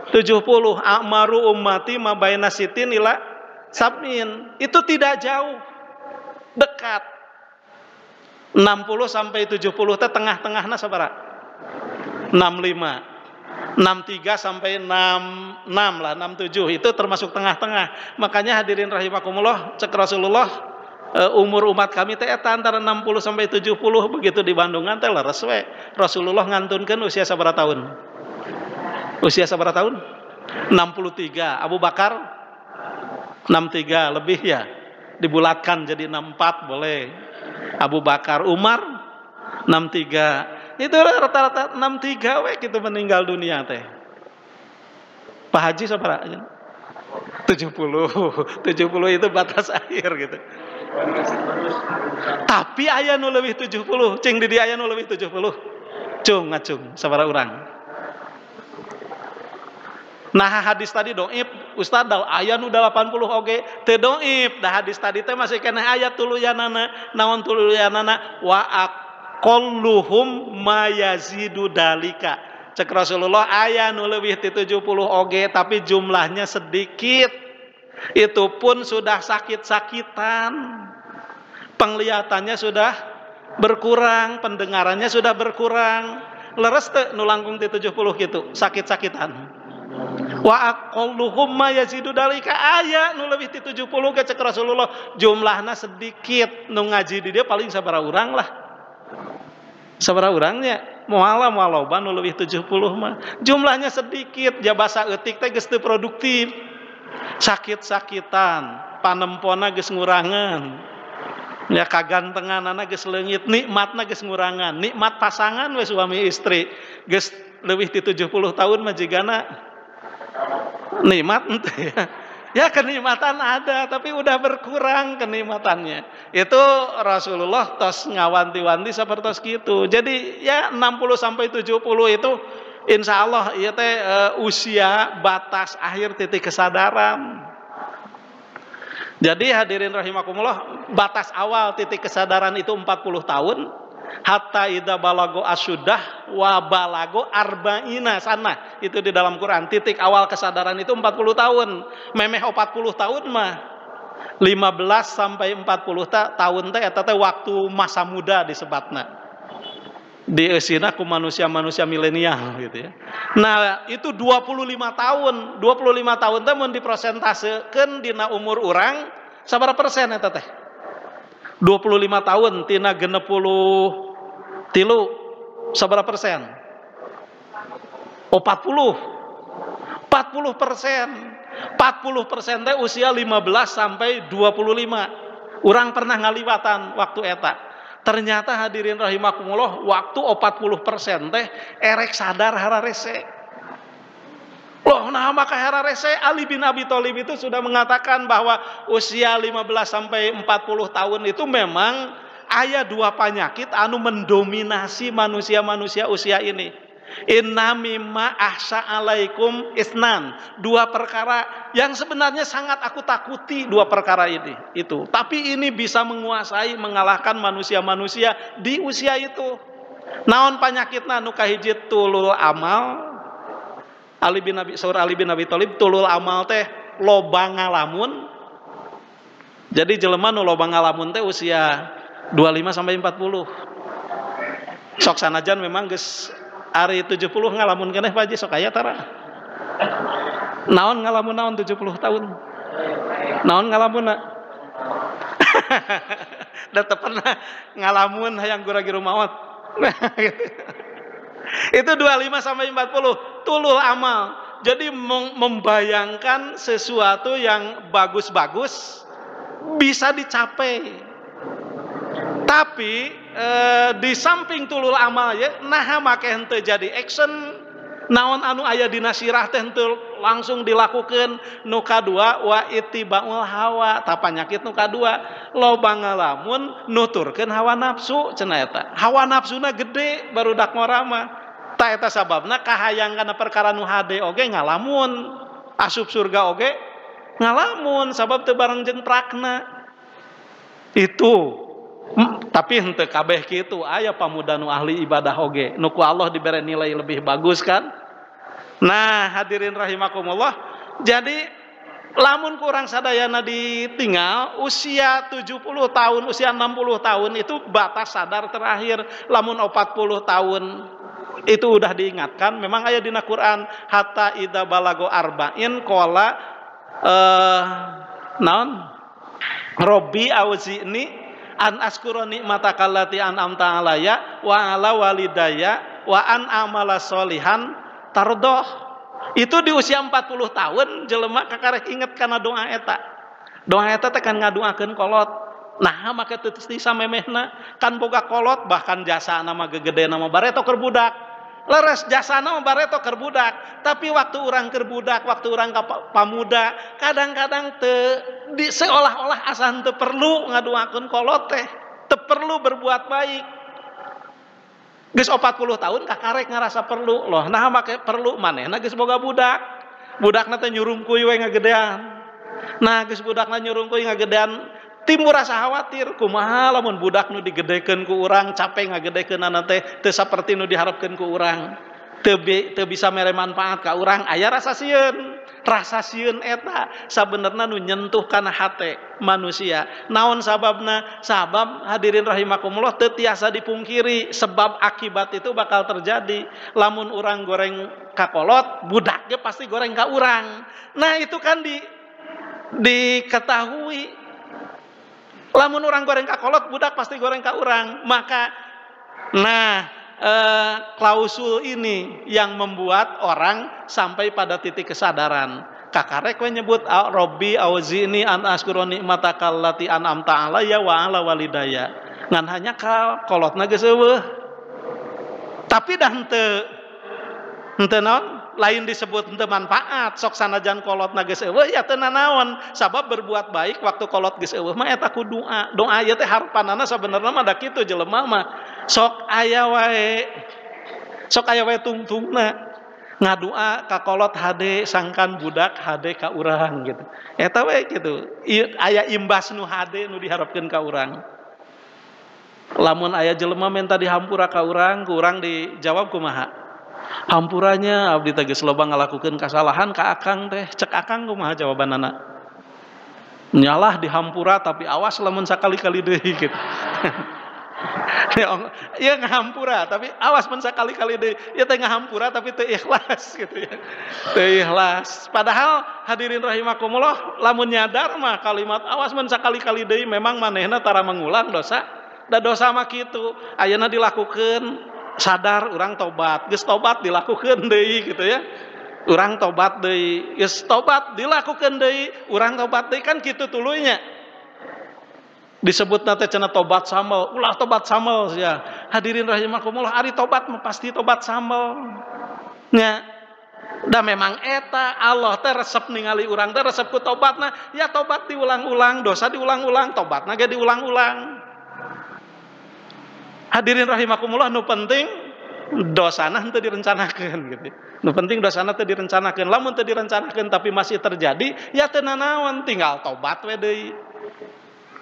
A: 70. A'maru ummati ma baina sitin ila sab'in, itu tidak jauh, dekat. 60 sampai 70 teh tengah-tengahna sabaraha? 65. 63 sampai 66 lah, 67 itu termasuk tengah-tengah. Makanya hadirin rahimakumullah, cek Rasulullah, umur umat kami teh eta antara 60 sampai 70. Begitu di Bandungan teh leres we. Rasulullah ngantunkeun usia sabaraha tahun? Usia sabaraha tahun? 63. Abu Bakar 63 lebih ya, dibulatkan jadi 64 boleh. Abu Bakar, Umar 63. Itu rata-rata 63 we gitu meninggal dunia teh. Pak Haji sabaraha? 70. 70 itu batas akhir gitu. Tapi aya nu leuwih 70, cing di aya nu leuwih 70. Cung ngacung sabaraha urang? Nah hadis tadi doib, Ustad aya nu 80 oge teu doib. Dah hadis tadi teh masih keneh ayat tuluyanana. Naon tuluyanana? Wa aqalluhum mayazidu dalika. Cek Rasulullah aya nu leuwih ti 70 oge tapi jumlahnya sedikit. Itu pun sudah sakit-sakitan. Penglihatannya sudah berkurang, pendengarannya sudah berkurang. Leres teu nu langkung ti 70 gitu, sakit-sakitan. Wa aqalluhum ma yazidu dalika, aya nu leuwih ti 70 ke cek Rasulullah, jumlahna sedikit. Nu ngaji di dia paling sabaraha urang lah. Sabaraha urangnya? Moal loba nu leuwih 70 mah. Jumlahnya sedikit, jabasa eutik teh geus teu produktif. Sakit-sakitan, panempona geus ngurangan. Ya kagantenganana geus leungit, nikmatna geus ngurangan. Nikmat pasangan we suami istri geus leuwih ti 70 tahun mah jigana nikmat ente ya. Ya kenikmatan ada tapi udah berkurang kenikmatannya. Itu Rasulullah tos ngawanti-wanti sapertos kitu. Jadi ya 60 sampai 70 itu insya Allah ieu teh usia batas akhir titik kesadaran. Jadi hadirin rahimakumullah, batas awal titik kesadaran itu 40 tahun. Hatta idza balago asyuddah wa balago arba'ina sana. Itu di dalam Quran. Titik awal kesadaran itu 40 tahun. Memeh 40 tahun mah 15 sampai 40 tahun teh eta teh waktu masa muda disebatna. Dieusina ku manusia-manusia milenial gitu ya. Nah, itu 25 tahun. 25 tahun teh mun diprosentasekeun dina umur urang sabaraha persen eta teh? 25 tahun tina 63 sabaraha persen? 40 persen. 40% teh usia 15 sampai 25. Urang pernah ngaliwatan waktu eta. Ternyata hadirin rahimakumullah, waktu 40% teh erek sadar hararese. Loh, nah maka hararese Ali bin Abi Thalib itu sudah mengatakan bahwa usia 15 sampai 40 tahun itu memang aya dua penyakit anu mendominasi manusia-manusia usia ini. Inna mimma ahsa alaikum isnan. Dua perkara yang sebenarnya sangat aku takuti, dua perkara ini. Itu. Tapi ini bisa menguasai, mengalahkan manusia-manusia di usia itu. Naon panyakitna nu kahiji tulul amal. Ali bin Abi Thalib tulul amal teh loba ngalamun. Jadi jelema nu loba ngalamun teh usia 25 sampai 40. Sok sanajan memang geus ari 70 ngalamun keneh Pak Haji sok aya tara. Naon ngalamun naon 70 tahun? Naon ngalamunna? Da teu pernah ngalamun hayang gura-giru maot. Itu 25 sampai 40 tulul amal. Jadi membayangkan sesuatu yang bagus-bagus bisa dicapai. Tapi di samping tulul amal ya, nah make henteu jadi action, naon anu aya dina sirah teh henteu langsung dilakukeun. Nu kadua wa ittibaul hawa, ta panyakit nu kadua loba ngalamun nuturkeun hawa nafsu cenah eta. Hawa nafsuna gede barudak ngorama. Ta eta sababna kahayang kana perkara nu hade oge ngalamun, asup surga oge ngalamun sabab teu bareng jeung prakna. Itu tapi henteu kabeh kitu, aya pamuda nu ahli ibadah oge nu ku Allah dibere nilai lebih bagus kan. Nah hadirin rahimakumullah, jadi lamun kurang sadayana ditinggal usia 70 tahun, usia 60 tahun itu batas sadar terakhir. Lamun 40 tahun itu udah diingatkan, memang aya dina Quran hatta idza balago arba'in qala naon Robbi auzi'ni an askura nikmataka allati an'amta alayya wa ala walidayya wa an amala sholihan tardoh. Itu di usia 40 tahun jelema kakarek inget kana doa eta. Doa eta teh kan ngaduakeun kolot. Nah make teu samemehna kan boga kolot, bahkan jasa nama gegede nama bareto keur budak. Leres jasa nama bareto keur budak. Tapi waktu urang keur budak, waktu urang pamuda, kadang-kadang teu seolah-olah asa teu perlu ngaduakeun kolot teh, teu perlu berbuat baik. Geus 40 tahun kakarek ngarasa perlu loh. Nah make perlu manehna geus boga budak. Budakna teh nyurungkuy we ngagedean. Nah geus budakna nyurungkuy ngagedean, timbul rasa khawatir kumaha lamun budak nu digedekeun ku urang capek ngagedekeunana teh teu saperti nu diharapkeun ku urang. Teu bisa mere manfaat ka urang, aya rasa sieun. Rasa sieun eta sabenerna nu nyentuh kana hate manusia. Naon sababna? Sabab hadirin rahimakumullah teu tiasa dipungkiri, sebab akibat itu bakal terjadi. Lamun urang goreng ka kolot, budak ge pasti goreng ka urang. Nah itu kan diketahui. Lamun orang goreng ka kolot, budak pasti goreng ka urang. Maka klausul ini yang membuat orang sampai pada titik kesadaran. Kakarek we nyebut Robbi auzi'ni an askura nikmataka allati an'amta alayya wa ala walidayya. Ngan hanya ka kolotna geus eueuh. Tapi dah henteu naon? Lain disebut henteu manfaat, sok sanajan kolotna geus eueuh ya teu nanaon. Sabab berbuat baik waktu kolot geus eueuh mah eta ku doa. Doa ieu teh harapanana sabenerna mah da kitu jelema mah sok aya wae tungtungna ngadua ka kolot hade sangkan budak hade ka urang gitu. Eta we kitu. Aya imbas nu hade nu diharapkeun ka urang. Lamun aya jelema minta dihampura ka urang, ku urang dijawab kumaha? Hampurannya abdi teh geus loba ngalakukeun kasalahan ka akang teh. Cek akang kumaha jawabanana? Nyalah dihampura tapi awas lamun sakali-kali deui gitu. Ya ngahampura tapi awas mun sakali-kali deui. Ya teh ngahampura tapi teu ikhlas gitu ya. Teu ikhlas. Padahal hadirin rahimakumullah lamun nyadar mah kalimat awas mun sakali-kali deui memang manehna tara mengulang dosa. Da dosa mah kitu. Ayeuna dilakukeun sadar urang tobat, geus tobat dilakukeun deui gitu ya. Urang tobat deui, geus tobat dilakukeun deui, urang tobat deui kan kitu tuluy nya. Disebutna teh cenah tobat samel, ulah tobat samel ya. Hadirin rahimakumullah, ari tobat mah pasti tobat samel. Nya. Da memang eta Allah teh resep ningali urang teh resep ku tobatna, ya tobat diulang-ulang, dosa diulang-ulang, tobatna ge diulang-ulang. Hadirin rahimakumullah, nu penting dosana henteu direncanakeun gitu. Nu penting dosana teu direncanakeun. Lamun teu direncanakeun tapi masih terjadi, ya teu nanaon, tinggal tobat we deui.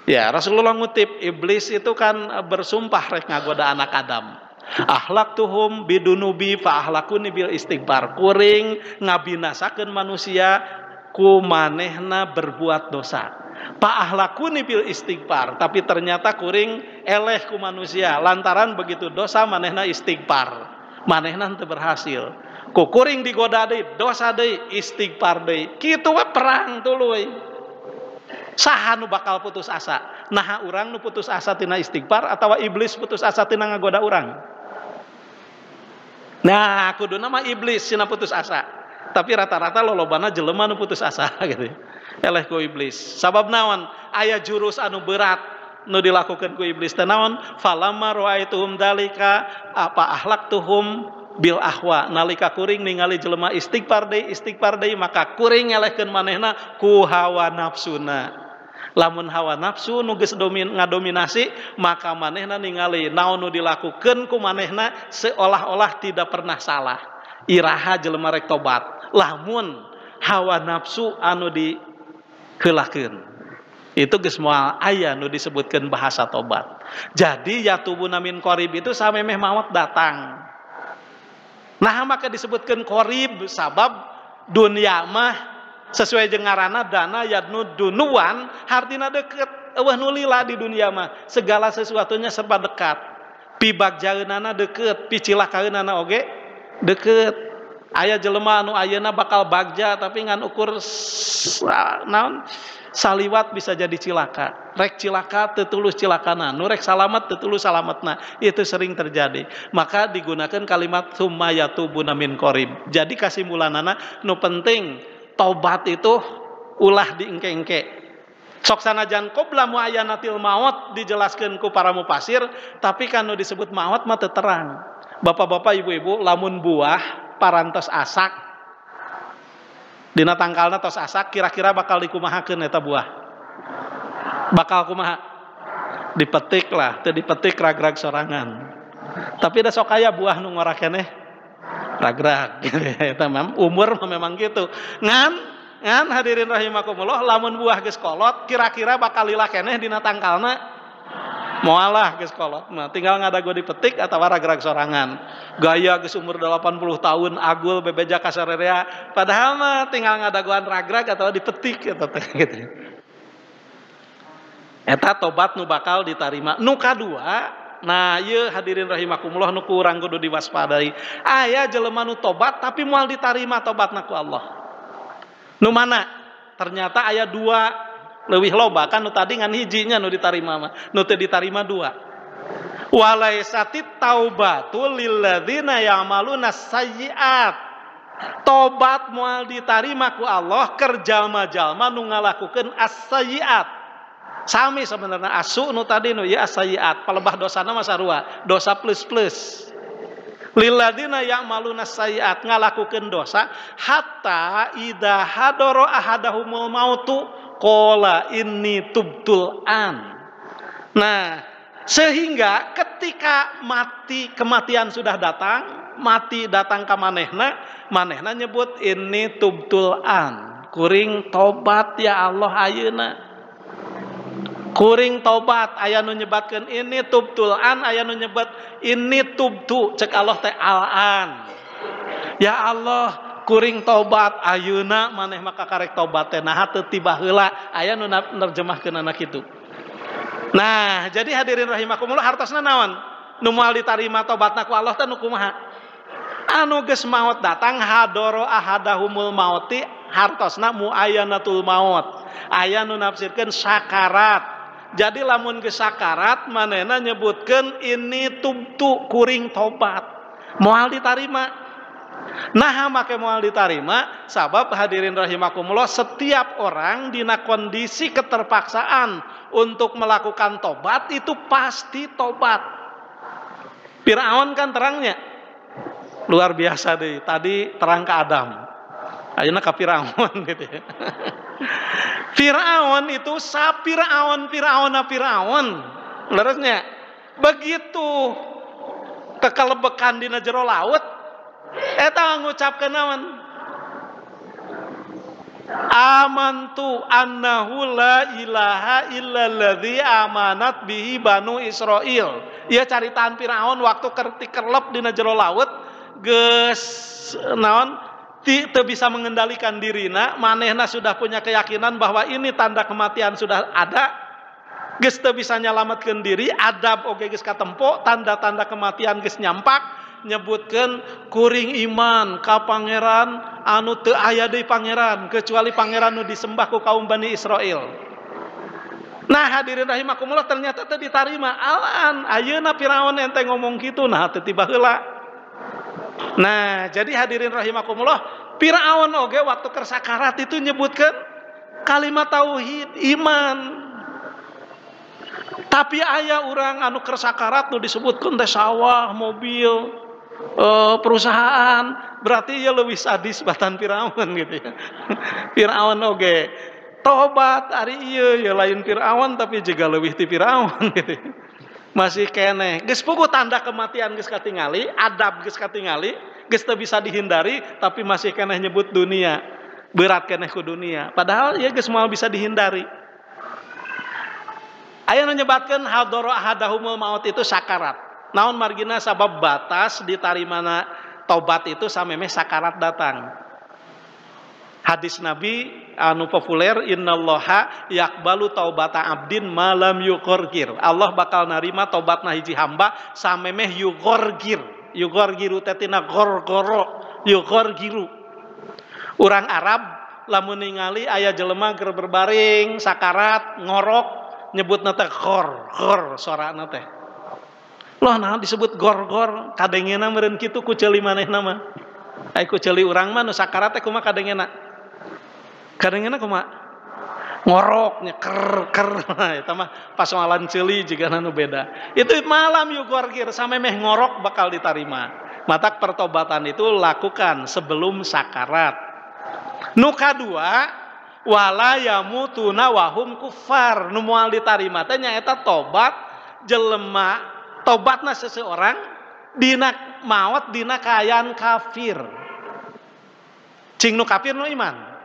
A: Ya, Rasulullah ngutip, iblis itu kan bersumpah rek ngagoda anak Adam. Ahlaktuhum bidunubi fa ahlakuni bil istighfar. Kuring ngabinasakeun manusia ku manehna berbuat dosa. Pa ahlakuni bil istighfar, tapi ternyata kuring eleh ku manusia lantaran begitu dosa manehna istighfar. Manehna teu berhasil. Ku kuring digoda deui, dosa deui, istighfar deui. Kitu we perang tuluy. Saha nu bakal putus asa? Nah urang nu putus asa tina istighfar atawa iblis putus asa tina ngagoda urang? Nah kuduna mah iblis tina putus asa. Tapi rata-rata lolobana jelema nu putus asa gitu. Eleh ku iblis. Sabab naon? Aya jurus anu berat nu dilakukan ku iblis teh naon? Falamma ra'aituhum dalika apa ahlaktuhum bil ahwa, nalika kuring ningali jelema istighfar deui maka kuring ngelehkeun manehna ku hawa nafsuna. Lamun hawa nafsu nu geus ngadominasi maka manehna ningali naon nu dilakukeun ku manehna seolah-olah tidak pernah salah. Iraha jelema rek tobat. Lamun hawa nafsu anu diheulakeun. Itu geus moal aya nu disebutkeun bahasa tobat. Jadi yatubuna min qarib itu samemeh maot datang. Nah maka disebutkan qorib sabab dunia mah sesuai jeung ngaranna dana yadnu dunuan hartina deket eueuh nu lila di dunia mah segala sesuatunya serba dekat pibagjaeunana deket picilakaeunana oge deket aya jelema anu ayeuna bakal bagja tapi ngan ukur naon saliwat bisa jadi cilaka. Rek cilaka teu tulus cilakana, nu rek salamet teu tulus salametna. Itu sering terjadi. Maka digunakan kalimat summa yatubuna min qarib. Jadi kasimpulanana nu penting taubat itu ulah diengke-engke. Sok sanajan qabla muayyanatil maut dijelaskeun ku para mufasir, tapi kan nu disebut maut mah teu terang. Bapak-bapak, ibu-ibu, lamun buah parantos asak dina tangkalna tos asak kira-kira bakal dikumahakeun eta buah. Bakal kumaha? Dipetik lah, teu dipetik ragrag sorangan. Tapi da sok aya buah nu ngora keneh ragrag. Eta mah umur memang gitu. Ngan hadirin rahimakumullah lamun buah geus kolot kira-kira bakal lila keneh dina tangkalna moalah geus kolot. Nah, tinggal ngadago dipetik atawa ragrag sorangan. Gaya geus umur 80 tahun agul bebeja ka sarerea padahal mah tinggal ngadagoan ragrag atawa dipetik eta teh gitu. Eta tobat nu bakal ditarima. Nu kadua, nah ieu hadirin rahimakumullah nu kurang kudu diwaspadai. Aya jelema nu tobat tapi moal ditarima tobatna ku Allah. Nu mana? Ternyata aya dua leuwih loba kan nu tadi ngan hijinya nu ditarima mah nu teu ditarima dua. Walaisatit taubatu lilladzina ya'maluna sayyi'at. Tobat moal ditarima ku Allah kerjalma-jalma nu ngalakukeun as-sayyi'at. Sami sebenarnya asu nu tadi nu ya as-sayyi'at palebah dosana mah sarua, dosa plus. Lilladzina ya'maluna sayyi'at ngalakukeun dosa hatta idza hadara ahadahumul mautu qala inni tubtul an. Nah, sehingga ketika kematian sudah datang, mati datang ka manehna nyebut inni tubtul an. Kuring tobat ya Allah ayeuna. Kuring tobat aya nu nyebatkeun ini tubtul an, aya nu nyebat ini tubtu cek Allah teh al-an. Ya Allah kuring tobat ayeuna maneh maka karek tobat teh nah teu tiba heula aya nu nerjemahkeunana kitu. Nah, jadi hadirin rahimakumullah hartosna naon? Nu moal ditarima tobatna ku Allah teh nu kumaha? Anu geus maut datang hadoro ahadahumul mauti hartosna muayyanatul maut. Aya nu nafsirkeun sakarat. Jadi lamun geus sakarat manehna nyebutkeun ini tubtu kuring tobat. Moal ditarima. Nah make moal ditarima sabab hadirin rahimakumullah setiap orang dina kondisi keterpaksaan untuk melakukan tobat itu pasti tobat. Firaun kan terangnya luar biasa deh. Tadi terang ke Adam, ayeuna ka Firaun gitu ya. Firaun itu Firaun lerasnya begitu kekelebekan dina jero laut eta ngucapkeun naon? Amantu annahu la ilaha illalladzi amanat bihi banu Israil. Ieu caritaan Firaun waktu kerelep dina jero laut geus naon teu bisa mengendalikan dirina, manehna sudah punya keyakinan bahwa ini tanda kematian sudah ada, geus teu bisa nyalametkeun diri, adab oge geus katempo, tanda-tanda kematian geus nyampak, nyebutkeun kuring iman ka pangeran anu teu aya deui pangeran kecuali pangeran nu disembah ku kaum Bani Israil. Nah hadirin rahimakumullah, ternyata teu ditarima. Alan ayeuna Firaun ente ngomong kitu, nah teu tiba heula. Nah, jadi hadirin rahimakumullah, Firaun oge waktu kersakarat itu nyebutkan kalimat tauhid iman. Tapi aya urang anu kersakarat nu disebutkeun teh sawah, mobil, perusahaan, berarti ya leuwih sadis batan Firaun gitu ya. Firaun oge tobat ari ieu ya lain Firaun tapi juga leuwih ti Firaun gitu. Masih keneh geus puguh tanda kematian geus katingali, adab geus katingali, geus teu bisa dihindari, tapi masih keneh nyebut dunia, berat keneh ku dunia, padahal ya geus moal bisa dihindari. Aya nu nyebatkeun hadara ahadahumul maut itu sakarat. Naon margina sabab batas ditarimana tobat itu samemeh sakarat datang. Hadis Nabi anu populer, innallaha yaqbalu taubata abdin malam yughorgir. Allah bakal narima tobatna hiji hamba samemeh yughorgir. Yughorgiru tetina gorgoro, yughorgiru. Urang Arab lamun ningali aya jelema keur berbaring sakarat ngorok nyebutna teh gor sorana teh. Loh nah disebut gor kadengena meureun kitu ku ceuli manehna mah. Ai ku ceuli urang mah nu sakarat teh kumaha kadengena? Kadangena kumaha ngoroknya ker eta mah pas ngalan ceuli jiga nu beda. Itu malam yugorgir samemeh ngorok bakal ditarima. Matak pertobatan itu lakukan sebelum sakarat. Nu kadua wala yamutuna wahum kufar. Nu moal ditarima teh nyaeta tobat jelema, tobatna seseorang dina maot dina kaayaan kafir. Cing nu kafir nu iman.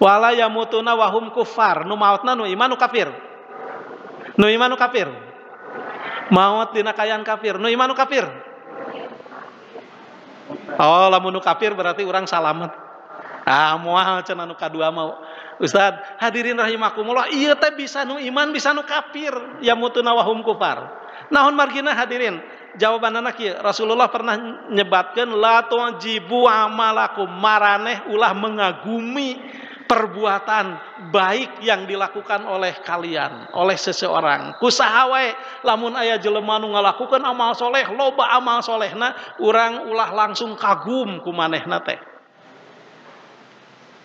A: Wala yamutuna wahum kufar, nu mautna nu iman nu kafir. Nu iman nu kafir. Maut dina kaayaan kafir, nu iman nu kafir. Oh, lamun nu kafir berarti urang salamet. Ah, moal cenah nu kadua mau. Ustaz, hadirin rahimakumullah, ieu teh bisa nu iman, bisa nu kafir, yamutuna wahum kufar. Naon margina hadirin? Jawabanana kieu, Rasulullah pernah nyebatkeun la tujibu amalakum, maraneh ulah mengagumi perbuatan baik yang dilakukan oleh kalian, oleh seseorang. Kusaha wae lamun aya jelema nu ngalakukeun amal soleh, loba amal solehna, urang ulah langsung kagum ku manehna teh.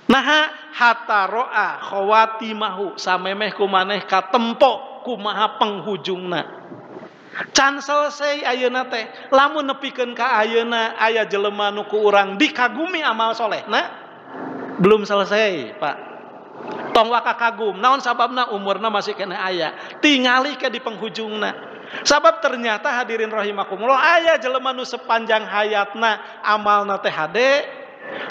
A: Nah, hatta ro'a khawatimahu, samemeh ku maneh katempo kumaha penghujungna. Can selesai ayeuna teh, lamun nepikeun ka ayeuna aya jelema nu ku urang dikagumi amal solehna, belum selesai, Pak. Tong waka kagum. Naon sababna? Umurna masih kena aya. Tingali ke di penghujungna. Sabab ternyata hadirin rahimakumullah aya jelema nu sepanjang hayatna amalna teh hade,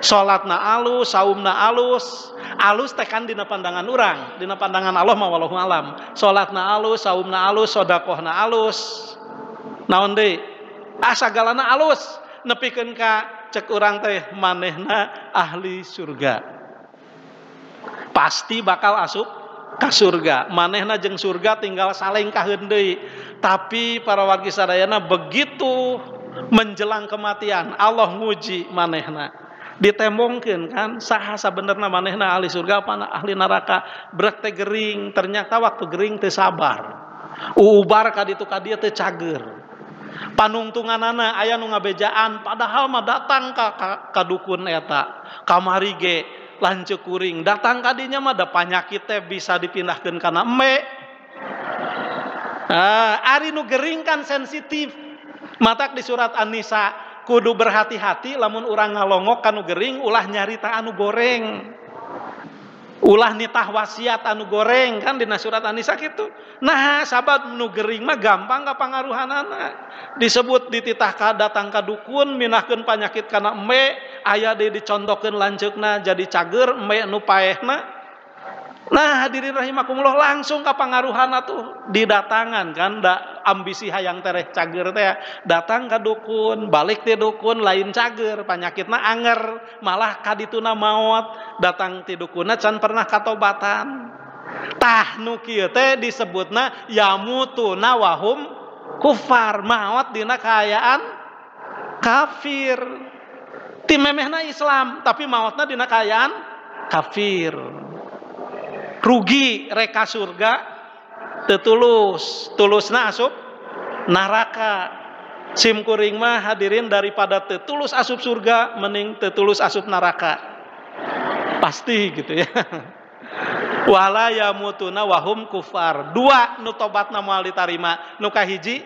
A: salatna alus, saumna alus. Alus teh kan dina pandangan urang, dina pandangan Allah mah wallahu alam. Salatna alus, saumna alus, sedekahna alus. Naon deui? Sagalana alus. Nepikeun ka cek urang teh manehna ahli surga, pasti bakal asup ka surga. Manehna jeung surga tinggal salengkaheun deui. Tapi para wargi sadayana begitu menjelang kematian Allah nguji manehna, ditembongkeun kan saha sabenerna manehna ahli surga apa ahli neraka. Brek teh gering, ternyata waktu gering teu sabar, ubar ka ditu ka dieu teu cager. Panungtunganana aya nu ngabejaan, padahal mah datang ka dukun eta, kamari ge lanceuk kuring, datang ka dinya mah da panyakit teh bisa dipindahkeun kana eme. Ari nu gering kan sensitif. Matak di surat An-Nisa kudu berhati-hati lamun urang ngalongok kanu gering ulah nyarita anu goreng. Ulah nitah wasiat anu goreng kan dina surat An-Nisa kitu. Nah, sahabat nu gering mah gampang kapangaruhanana. Disebut dititah ka datang ka dukun minahkeun panyakit kana embe, aya deui dicontokeun lanceukna jadi cager embe nu paehna. Nah, hadirin rahimakumullah, langsung kapangaruhanna tuh didatangan kan, ambisi hayang tereh cager teh datang ka dukun, balik ti dukun lain cager, panyakitna anger, malah kadituna maot, datang ti dukunna can pernah katobatan. Tah nu kieu teh disebutna yamutuna wahum kufar, maot dina kaayaan kafir. Ti memehna Islam tapi maotna dina kaayaan kafir. Rugi reka surga tetulus, tulusna asup neraka. Sim kuring mah hadirin daripada tetulus asup surga mending tetulus asup neraka. Pasti gitu ya. Wala yamutuna wahum kufar. Dua nu tobatna moal ditarima. Nu kahiji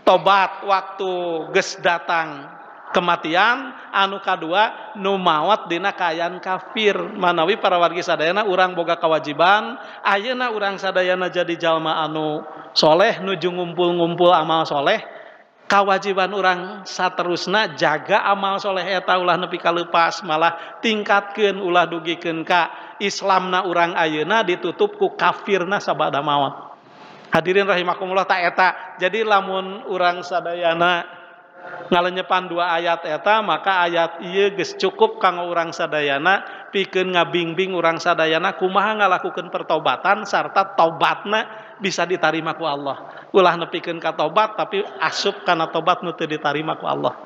A: tobat waktu geus datang kematian, anu kadua nu maot dina kaayaan kafir. Manawi para wargi sadayana urang boga kewajiban ayeuna urang sadayana jadi jalma anu soleh nuju ngumpul-ngumpul amal soleh. Kewajiban urang saterusna jaga amal soleh eta ulah nepi ka leupas, malah tingkatkeun ulah dugikeun ka Islamna urang ayeuna ditutup ku kafirna sabada maot. Hadirin rahimakumullah, ta eta jadi lamun urang sadayana ngalenyepan dua ayat eta, maka ayat ieu geus cukup kanggo urang sadayana pikeun ngabingbing urang sadayana kumaha ngalakukeun pertobatan sarta tobatna bisa ditarima ku Allah. Ulah nepikeun ka tobat tapi asup kana tobat nu teu ditarima ku Allah.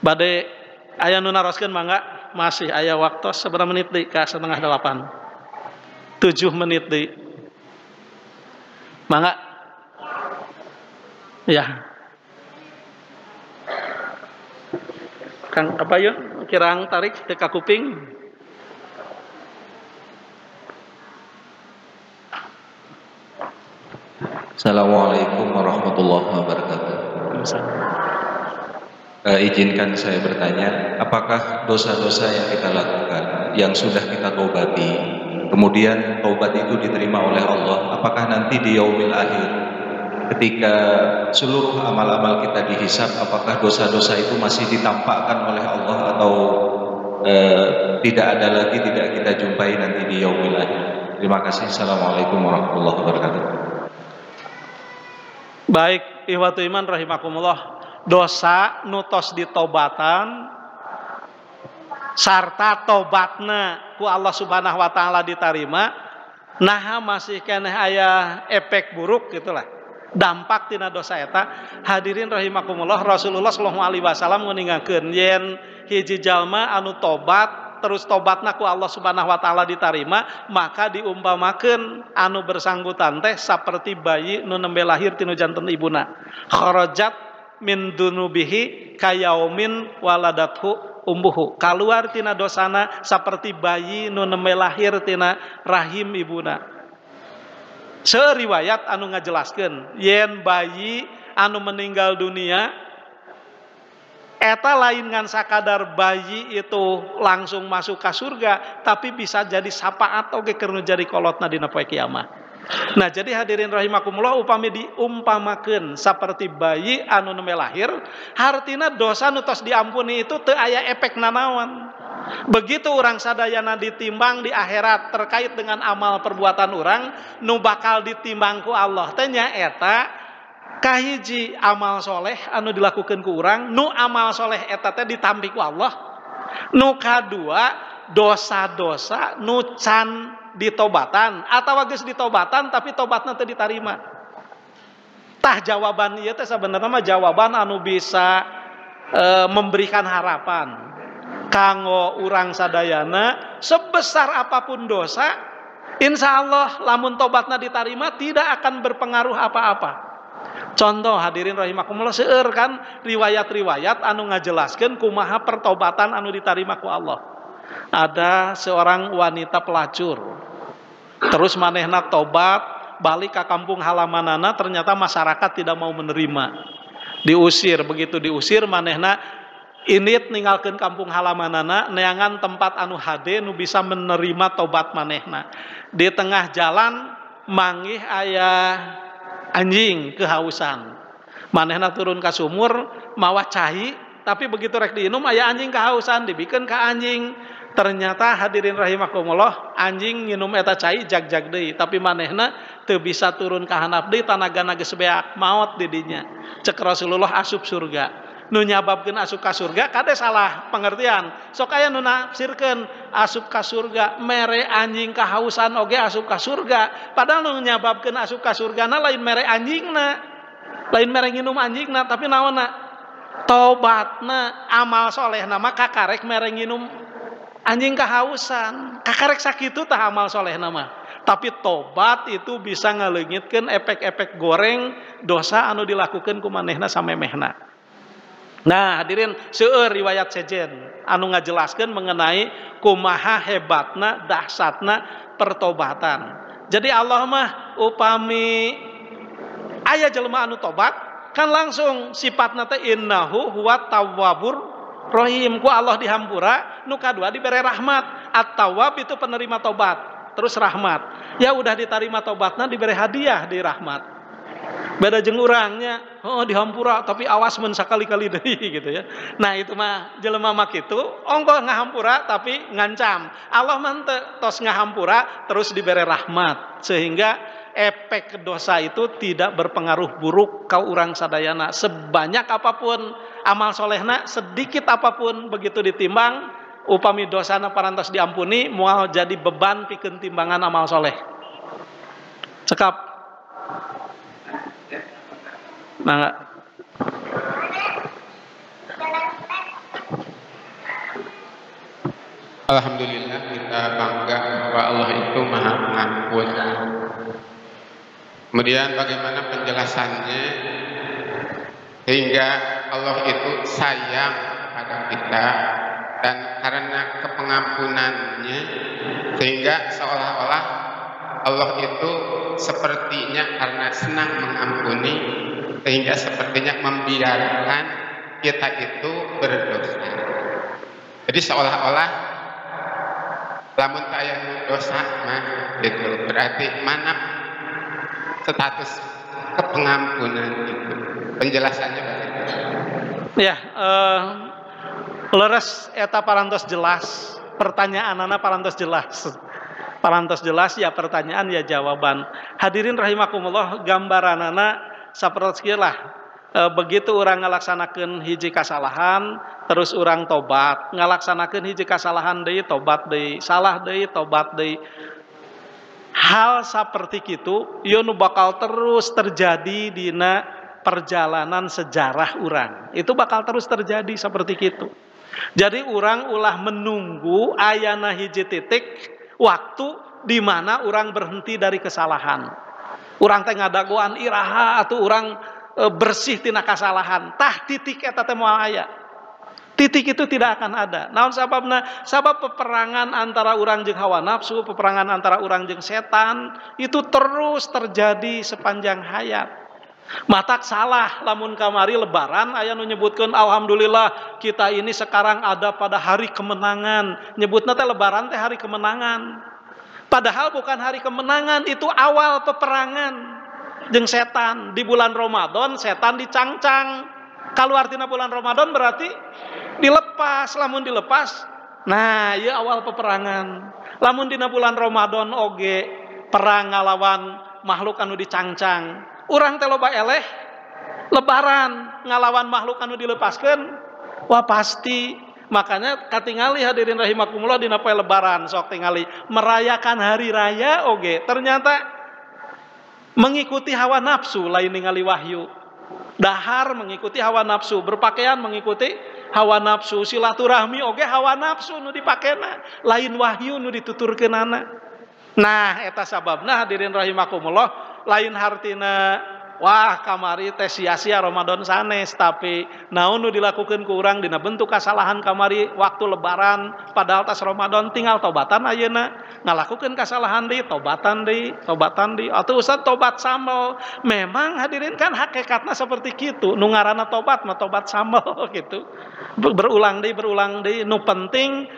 A: Bade aya nu naroskeun mangga, masih aya waktu sabaraha menit deui ka 7:30. 7 menit deui. Mangga. Ya. Kang Kapayun kirang tarik teu ka kuping.
B: Assalamualaikum warahmatullahi wabarakatuh. Izinkan saya bertanya, apakah dosa-dosa yang kita lakukan, yang sudah kita tobati, kemudian taubat itu diterima oleh Allah, apakah nanti di yaumil akhir, ketika seluruh amal-amal kita dihisab, apakah dosa-dosa itu masih ditampakkan oleh Allah atau tidak ada lagi, tidak kita jumpai nanti di yaumil akhir? Terima kasih. Assalamualaikum warahmatullahi wabarakatuh.
A: Baik, ihwatu iman rahimakumullah, dosa nutos ditobatan sarta tobatna ku Allah Subhanahu wa taala ditarima, nah masih keneh aya efek buruk gitulah. Dampak tina dosa eta, hadirin rahimakumullah, Rasulullah sallallahu alaihi wasallam ngeningakeun yen hiji jalma anu tobat terus tobatna ku Allah Subhanahu wa taala ditarima, maka diumpamakeun anu bersangkutan teh saperti bayi nu nembe lahir tinu janten ibuna. Kharajat min dunubihi kayaumin waladathu umbuhu. Kaluar tina dosana saperti bayi nu nembe lahir tina rahim ibuna. Seriwayat anu ngajelaskeun yen bayi anu meninggal dunia eta lain ngan sakadar bayi itu langsung masuk ke surga, tapi bisa jadi syafaat oge keur nu jadi kolotna dina poe kiamat. Nah, jadi hadirin rahimakumullah, upami diumpamakeun saperti bayi anu nembe lahir, hartina dosa nu tos diampuni itu teu aya efek nanaon. Begitu orang sadayana ditimbang di akhirat terkait dengan amal perbuatan orang nu bakal ditimbang ku Allah teh nyaeta kahiji amal soleh anu dilakukan ku urang, nu amal soleh eta teh ditampi ku Allah. Nu kadua dosa-dosa nu can ditobatan atawa geus ditobatan tapi tobatna teu ditarima. Tah jawaban ieu teh sabenerna mah jawaban anu bisa memberikan harapan kanggo urang sadayana sebesar apapun dosa, insya Allah lamun tobatna ditarima tidak akan berpengaruh apa-apa. Contoh hadirin rahimakumullah, seueur kan riwayat-riwayat anu ngajelaskeun kumaha pertobatan anu ditarima ku Allah. Ada seorang wanita pelacur, terus manehna tobat balik ke kampung halamanana, ternyata masyarakat tidak mau menerima, diusir. Begitu diusir manehna Init ninggalkeun kampung halamanana neangan tempat anu hade nu bisa menerima tobat manehna. Di tengah jalan manggih aya anjing kehausan. Manehna turun ka sumur mawa cai, tapi begitu rek diinum aya anjing kehausan, dibikeun ka anjing. Ternyata hadirin rahimakumullah, anjing nginum eta cai jag-jag deui, tapi manehna teu bisa turun ka handap deui, tanagana geus beak maot di dinya. Cek Rasulullah asup surga. Nu nyababkeun asup ka surga kade salah pengertian. Sok aya nu nafsirkeun asup ka surga mere anjing kahausan oge asup ka surga. Padahal nu nyababkeun asup ka surgana lain mere anjingna. Lain mere nginum anjingna, tapi naonna? Tobatna, amal solehna mah kakarek mere nginum anjing kahausan. Kakarek sakitu tah amal solehna mah. Tapi tobat itu bisa ngaleungitkeun efek-efek goreng dosa anu dilakukeun ku manehna samemehna. Nah, hadirin seueur riwayat sejen anu ngajelaskeun mengenai kumaha hebatna dahsyatna pertobatan. Jadi Allah mah upami aya jelema anu tobat kan langsung sifatna teh innahu huwa tawwabur rahim, ku Allah dihampura, nu kadua dibere rahmat. At-tawwab itu penerima tobat, terus rahmat. Ya udah diterima tobatna diberi hadiah di rahmat. Beda jeung urangnya, oh dihampura tapi awas mun sakali-kali deui gitu ya. Nah itu mah jelema mah kitu, ongko ngahampura tapi ngancam. Allah mah teu tos ngahampura terus diberi rahmat sehingga efek dosa itu tidak berpengaruh buruk ka urang sadayana. Sebanyak apapun amal solehna, sedikit apapun begitu ditimbang, upami dosana parantos diampuni moal jadi beban pikeun timbangan amal soleh. Cekap. Nah,
C: alhamdulillah kita bangga bahwa Allah itu Maha Pengampun. Kemudian bagaimana penjelasannya sehingga Allah itu sayang pada kita, dan karena kepengampunannya sehingga seolah-olah Allah itu sepertinya karena senang mengampuni sehingga sepertinya membiarkan kita itu berdosa. Jadi seolah-olah lamun aya dosa mah itu berarti mana status kepengampunan itu. Penjelasannya bagaimana?
A: Ya, leres eta parantos jelas, pertanyaanana parantos jelas. Parantos jelas ya pertanyaan ya jawaban. Hadirin rahimakumullah, gambaranana saperti lah, begitu orang ngalaksanakeun hiji kasalahan terus orang tobat, ngalaksanakeun hiji kasalahan deui tobat deui, salah deui tobat deui. Hal seperti kitu ieu nu bakal terus terjadi dina perjalanan sejarah urang. Itu bakal terus terjadi seperti kitu. Jadi urang ulah menunggu ayana hiji titik waktu di mana urang berhenti dari kesalahan. Urang teh ngadagoan iraha atuh urang bersih tina kasalahan. Tah titik eta teh moal aya. Titik itu tidak akan ada. Naon sababna? Sabab peperangan antara urang jeung hawa nafsu, peperangan antara urang jeung setan itu terus terjadi sepanjang hayat. Matak salah lamun kamari lebaran aya nu nyebutkeun alhamdulillah kita ini sekarang ada pada hari kemenangan. Nyebutna teh lebaran teh hari kemenangan. Padahal bukan hari kemenangan, itu awal peperangan jeung setan. Di bulan Ramadan setan dicangcang. Kalau artinya bulan Ramadan berarti dilepas, lamun dilepas. Nah, ieu awal peperangan. Lamun dina bulan Ramadan oge perang ngalawan makhluk anu dicangcang. Urang teh loba eleh lebaran ngalawan makhluk anu dilepaskeun. Wah pasti. Makanya katingali hadirin rahimakumullah dina poe lebaran sok tingali merayakan hari raya oge ternyata mengikuti hawa nafsu lain ningali wahyu. Dahar mengikuti hawa nafsu, berpakaian mengikuti hawa nafsu, silaturahmi oge hawa nafsu nu dipakena, lain wahyu nu dituturkeunana. Nah eta sababna hadirin rahimakumullah lain hartina wah kamari teh sia-sia Ramadan sanes, tapi naon nu dilakukeun ku urang dina bentuk kasalahan kamari waktu lebaran padahal tas Ramadan tinggal tobatan ayeuna ngalakukeun kasalahan deui tobatan deui atuh Ustaz tobat sambel. Memang hadirin kan hakikatna seperti kitu, nu ngaranna tobat mah tobat sambel gitu. Berulang deui nu penting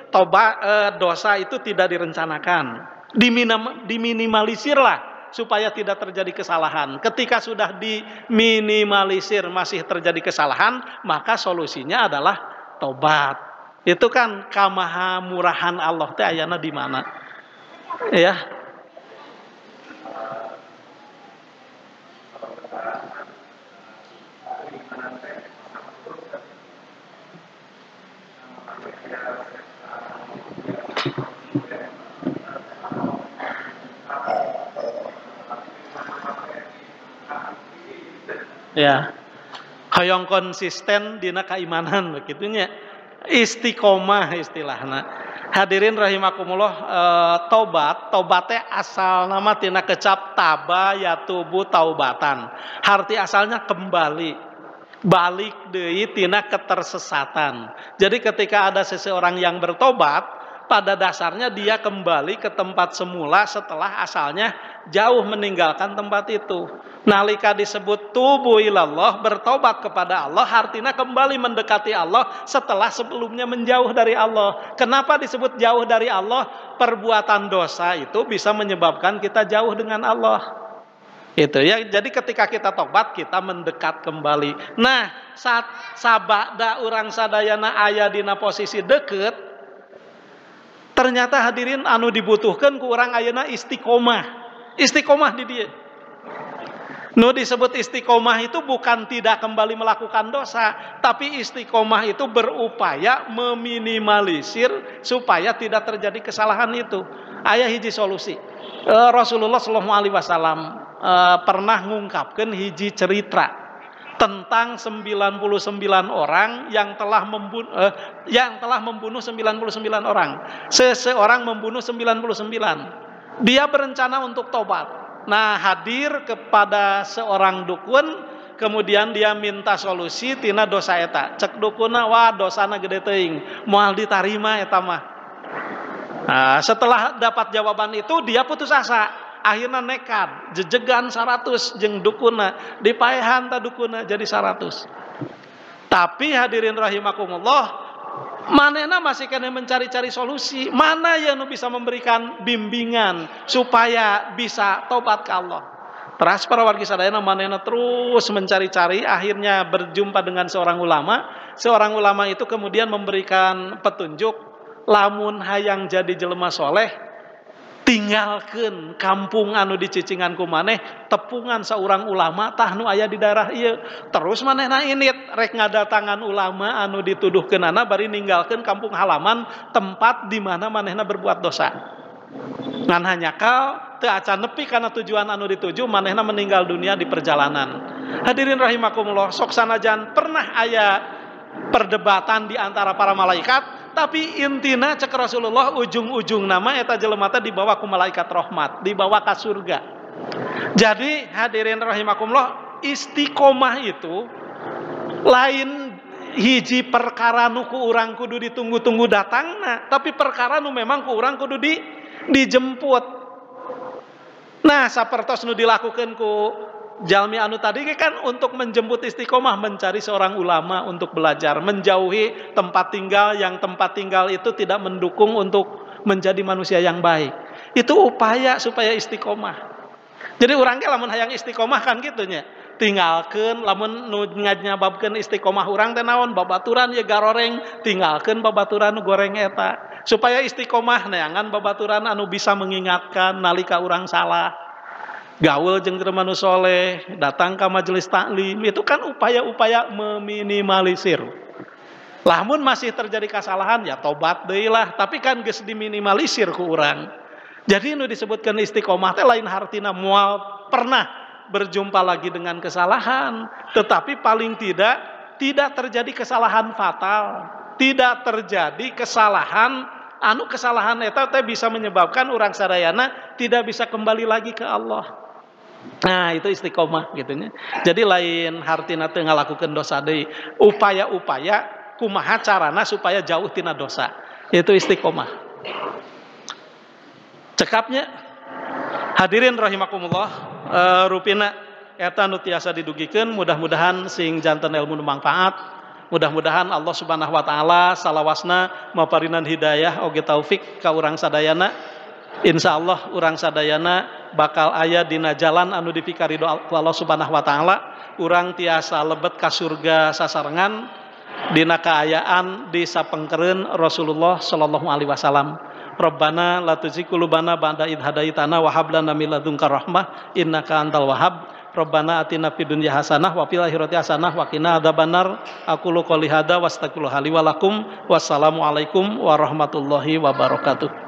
A: dosa itu tidak direncanakan, diminimalisir lah supaya tidak terjadi kesalahan. Ketika sudah diminimalisir masih terjadi kesalahan, maka solusinya adalah tobat. Itu kan kamahamurahan Allah teh ayana di mana? Ya. Ya, hoyong konsisten dina keimanan begitunya, istiqomah istilahna. Hadirin rahimakumullah, tobatnya asal nama tina kecap taba yatubu taubatan. Arti asalnya kembali, balik deui tina ketersesatan. Jadi ketika ada seseorang yang bertobat, pada dasarnya dia kembali ke tempat semula setelah asalnya jauh meninggalkan tempat itu. Nalika disebut tubu ilallah, bertobat kepada Allah, artinya kembali mendekati Allah setelah sebelumnya menjauh dari Allah. Kenapa disebut jauh dari Allah? Perbuatan dosa itu bisa menyebabkan kita jauh dengan Allah. Itu ya. Jadi ketika kita tobat, kita mendekat kembali. Nah, saat sabada urang sadayana aya dina posisi deket, ternyata hadirin anu dibutuhkan ku urang ayeuna istiqomah di dia. Nu disebut istiqomah itu bukan tidak kembali melakukan dosa, tapi istiqomah itu berupaya meminimalisir supaya tidak terjadi kesalahan itu. Aya hiji solusi. Rasulullah SAW pernah ngungkapkan hiji cerita tentang 99 orang yang telah membunuh 99 orang. Seseorang membunuh 99. Dia berencana untuk tobat. Nah, hadir kepada seorang dukun, kemudian dia minta solusi tina dosa eta. Cek dukunna, wah dosana gede teuing, moal ditarima eta mah. Nah, setelah dapat jawaban itu dia putus asa. Akhirnya nekat, jejegan 100 jeung dukunna, dipaehan ta dukunna jadi 100. Tapi hadirin rahimakumullah, manehna masih kena mencari-cari solusi. Mana yang bisa memberikan bimbingan supaya bisa tobat ke Allah? Teras para wargi sadayana manehna terus mencari-cari, akhirnya berjumpa dengan seorang ulama. Seorang ulama itu kemudian memberikan petunjuk, lamun hayang jadi jelema soleh, tinggalkeun kampung anu dicicingan ku maneh, tepungan saurang ulama tah nu aya di daerah ieu. Terus manehna init rek ngadatangan ulama anu dituduhkeunana bari ninggalkeun kampung halaman tempat di mana manehna berbuat dosa. Ngan hanyakal teu acan nepi kana tujuan anu dituju, manehna meninggal dunia di perjalanan. Hadirin rahimakumullah, sok sanajan pernah aya perdebatan di antara para malaikat, tapi intina cek Rasulullah ujung-ujung nama eta jelema teh dibawa ku malaikat rahmat, dibawa ke surga. Jadi hadirin rahimakumullah, istiqomah itu lain hiji perkara nu ku urang kudu ditunggu-tunggu datangna, tapi perkara nu memang ku urang kudu dijemput. Nah, sapertos nu dilakukeun ku jalmi anu tadi kan untuk menjemput istiqomah, mencari seorang ulama untuk belajar, menjauhi tempat tinggal yang tempat tinggal itu tidak mendukung untuk menjadi manusia yang baik. Itu upaya supaya istiqomah. Jadi urang ge lamun hayang istiqomah kan gitunya. Tinggalkeun lamun nu nganyababkeun istiqomah urang teh naon? Babaturan ye garoreng, tinggalkeun babaturan nu goreng eta. Supaya istiqomah neangan babaturan anu bisa mengingatkan nalika urang salah. Gaul jeung jelema nu soleh, datang ke majelis taklim, itu kan upaya-upaya meminimalisir. Lamun masih terjadi kesalahan ya tobat deui lah, tapi kan geus diminimalisir ku urang. Jadi nu disebutkan istiqomah teh lain hartina moal pernah berjumpa lagi dengan kesalahan, tetapi paling tidak terjadi kesalahan fatal, tidak terjadi kesalahan kesalahan eta teh bisa menyebabkan urang sadayana tidak bisa kembali lagi ke Allah. Nah, itu istiqomah gitu nya. Jadi lain hartina teu ngalakukeun dosa deui, upaya-upaya kumaha carana supaya jauh tina dosa. Itu istiqomah. Cekapnya hadirin rahimakumullah, rupina eta nu tiasa didugikeun, mudah-mudahan sing janten ilmu nu manfaat. Mudah-mudahan Allah Subhanahu wa taala salawasna maparinan hidayah oge taufik ka urang sadayana. Insyaallah urang sadayana bakal aya dina jalan anu dipikarido Allah Subhanahu wa taala, urang tiasa lebet ka surga sasarengan dina kaayaan di sapengkereun Rasulullah sallallahu alaihi wasallam. Rabbana la tuzigh qulubana ba'da idh hadaitana wa hab lana min ladunka rahmah innaka antal wahhab. Rabbana atina fid dunya hasanah wa fil akhirati hasanah wa qina adzabannar. Aqulu qouli hadza wa astaghfirullaha li wa lakum. Wassalamu alaikum warahmatullahi wabarakatuh.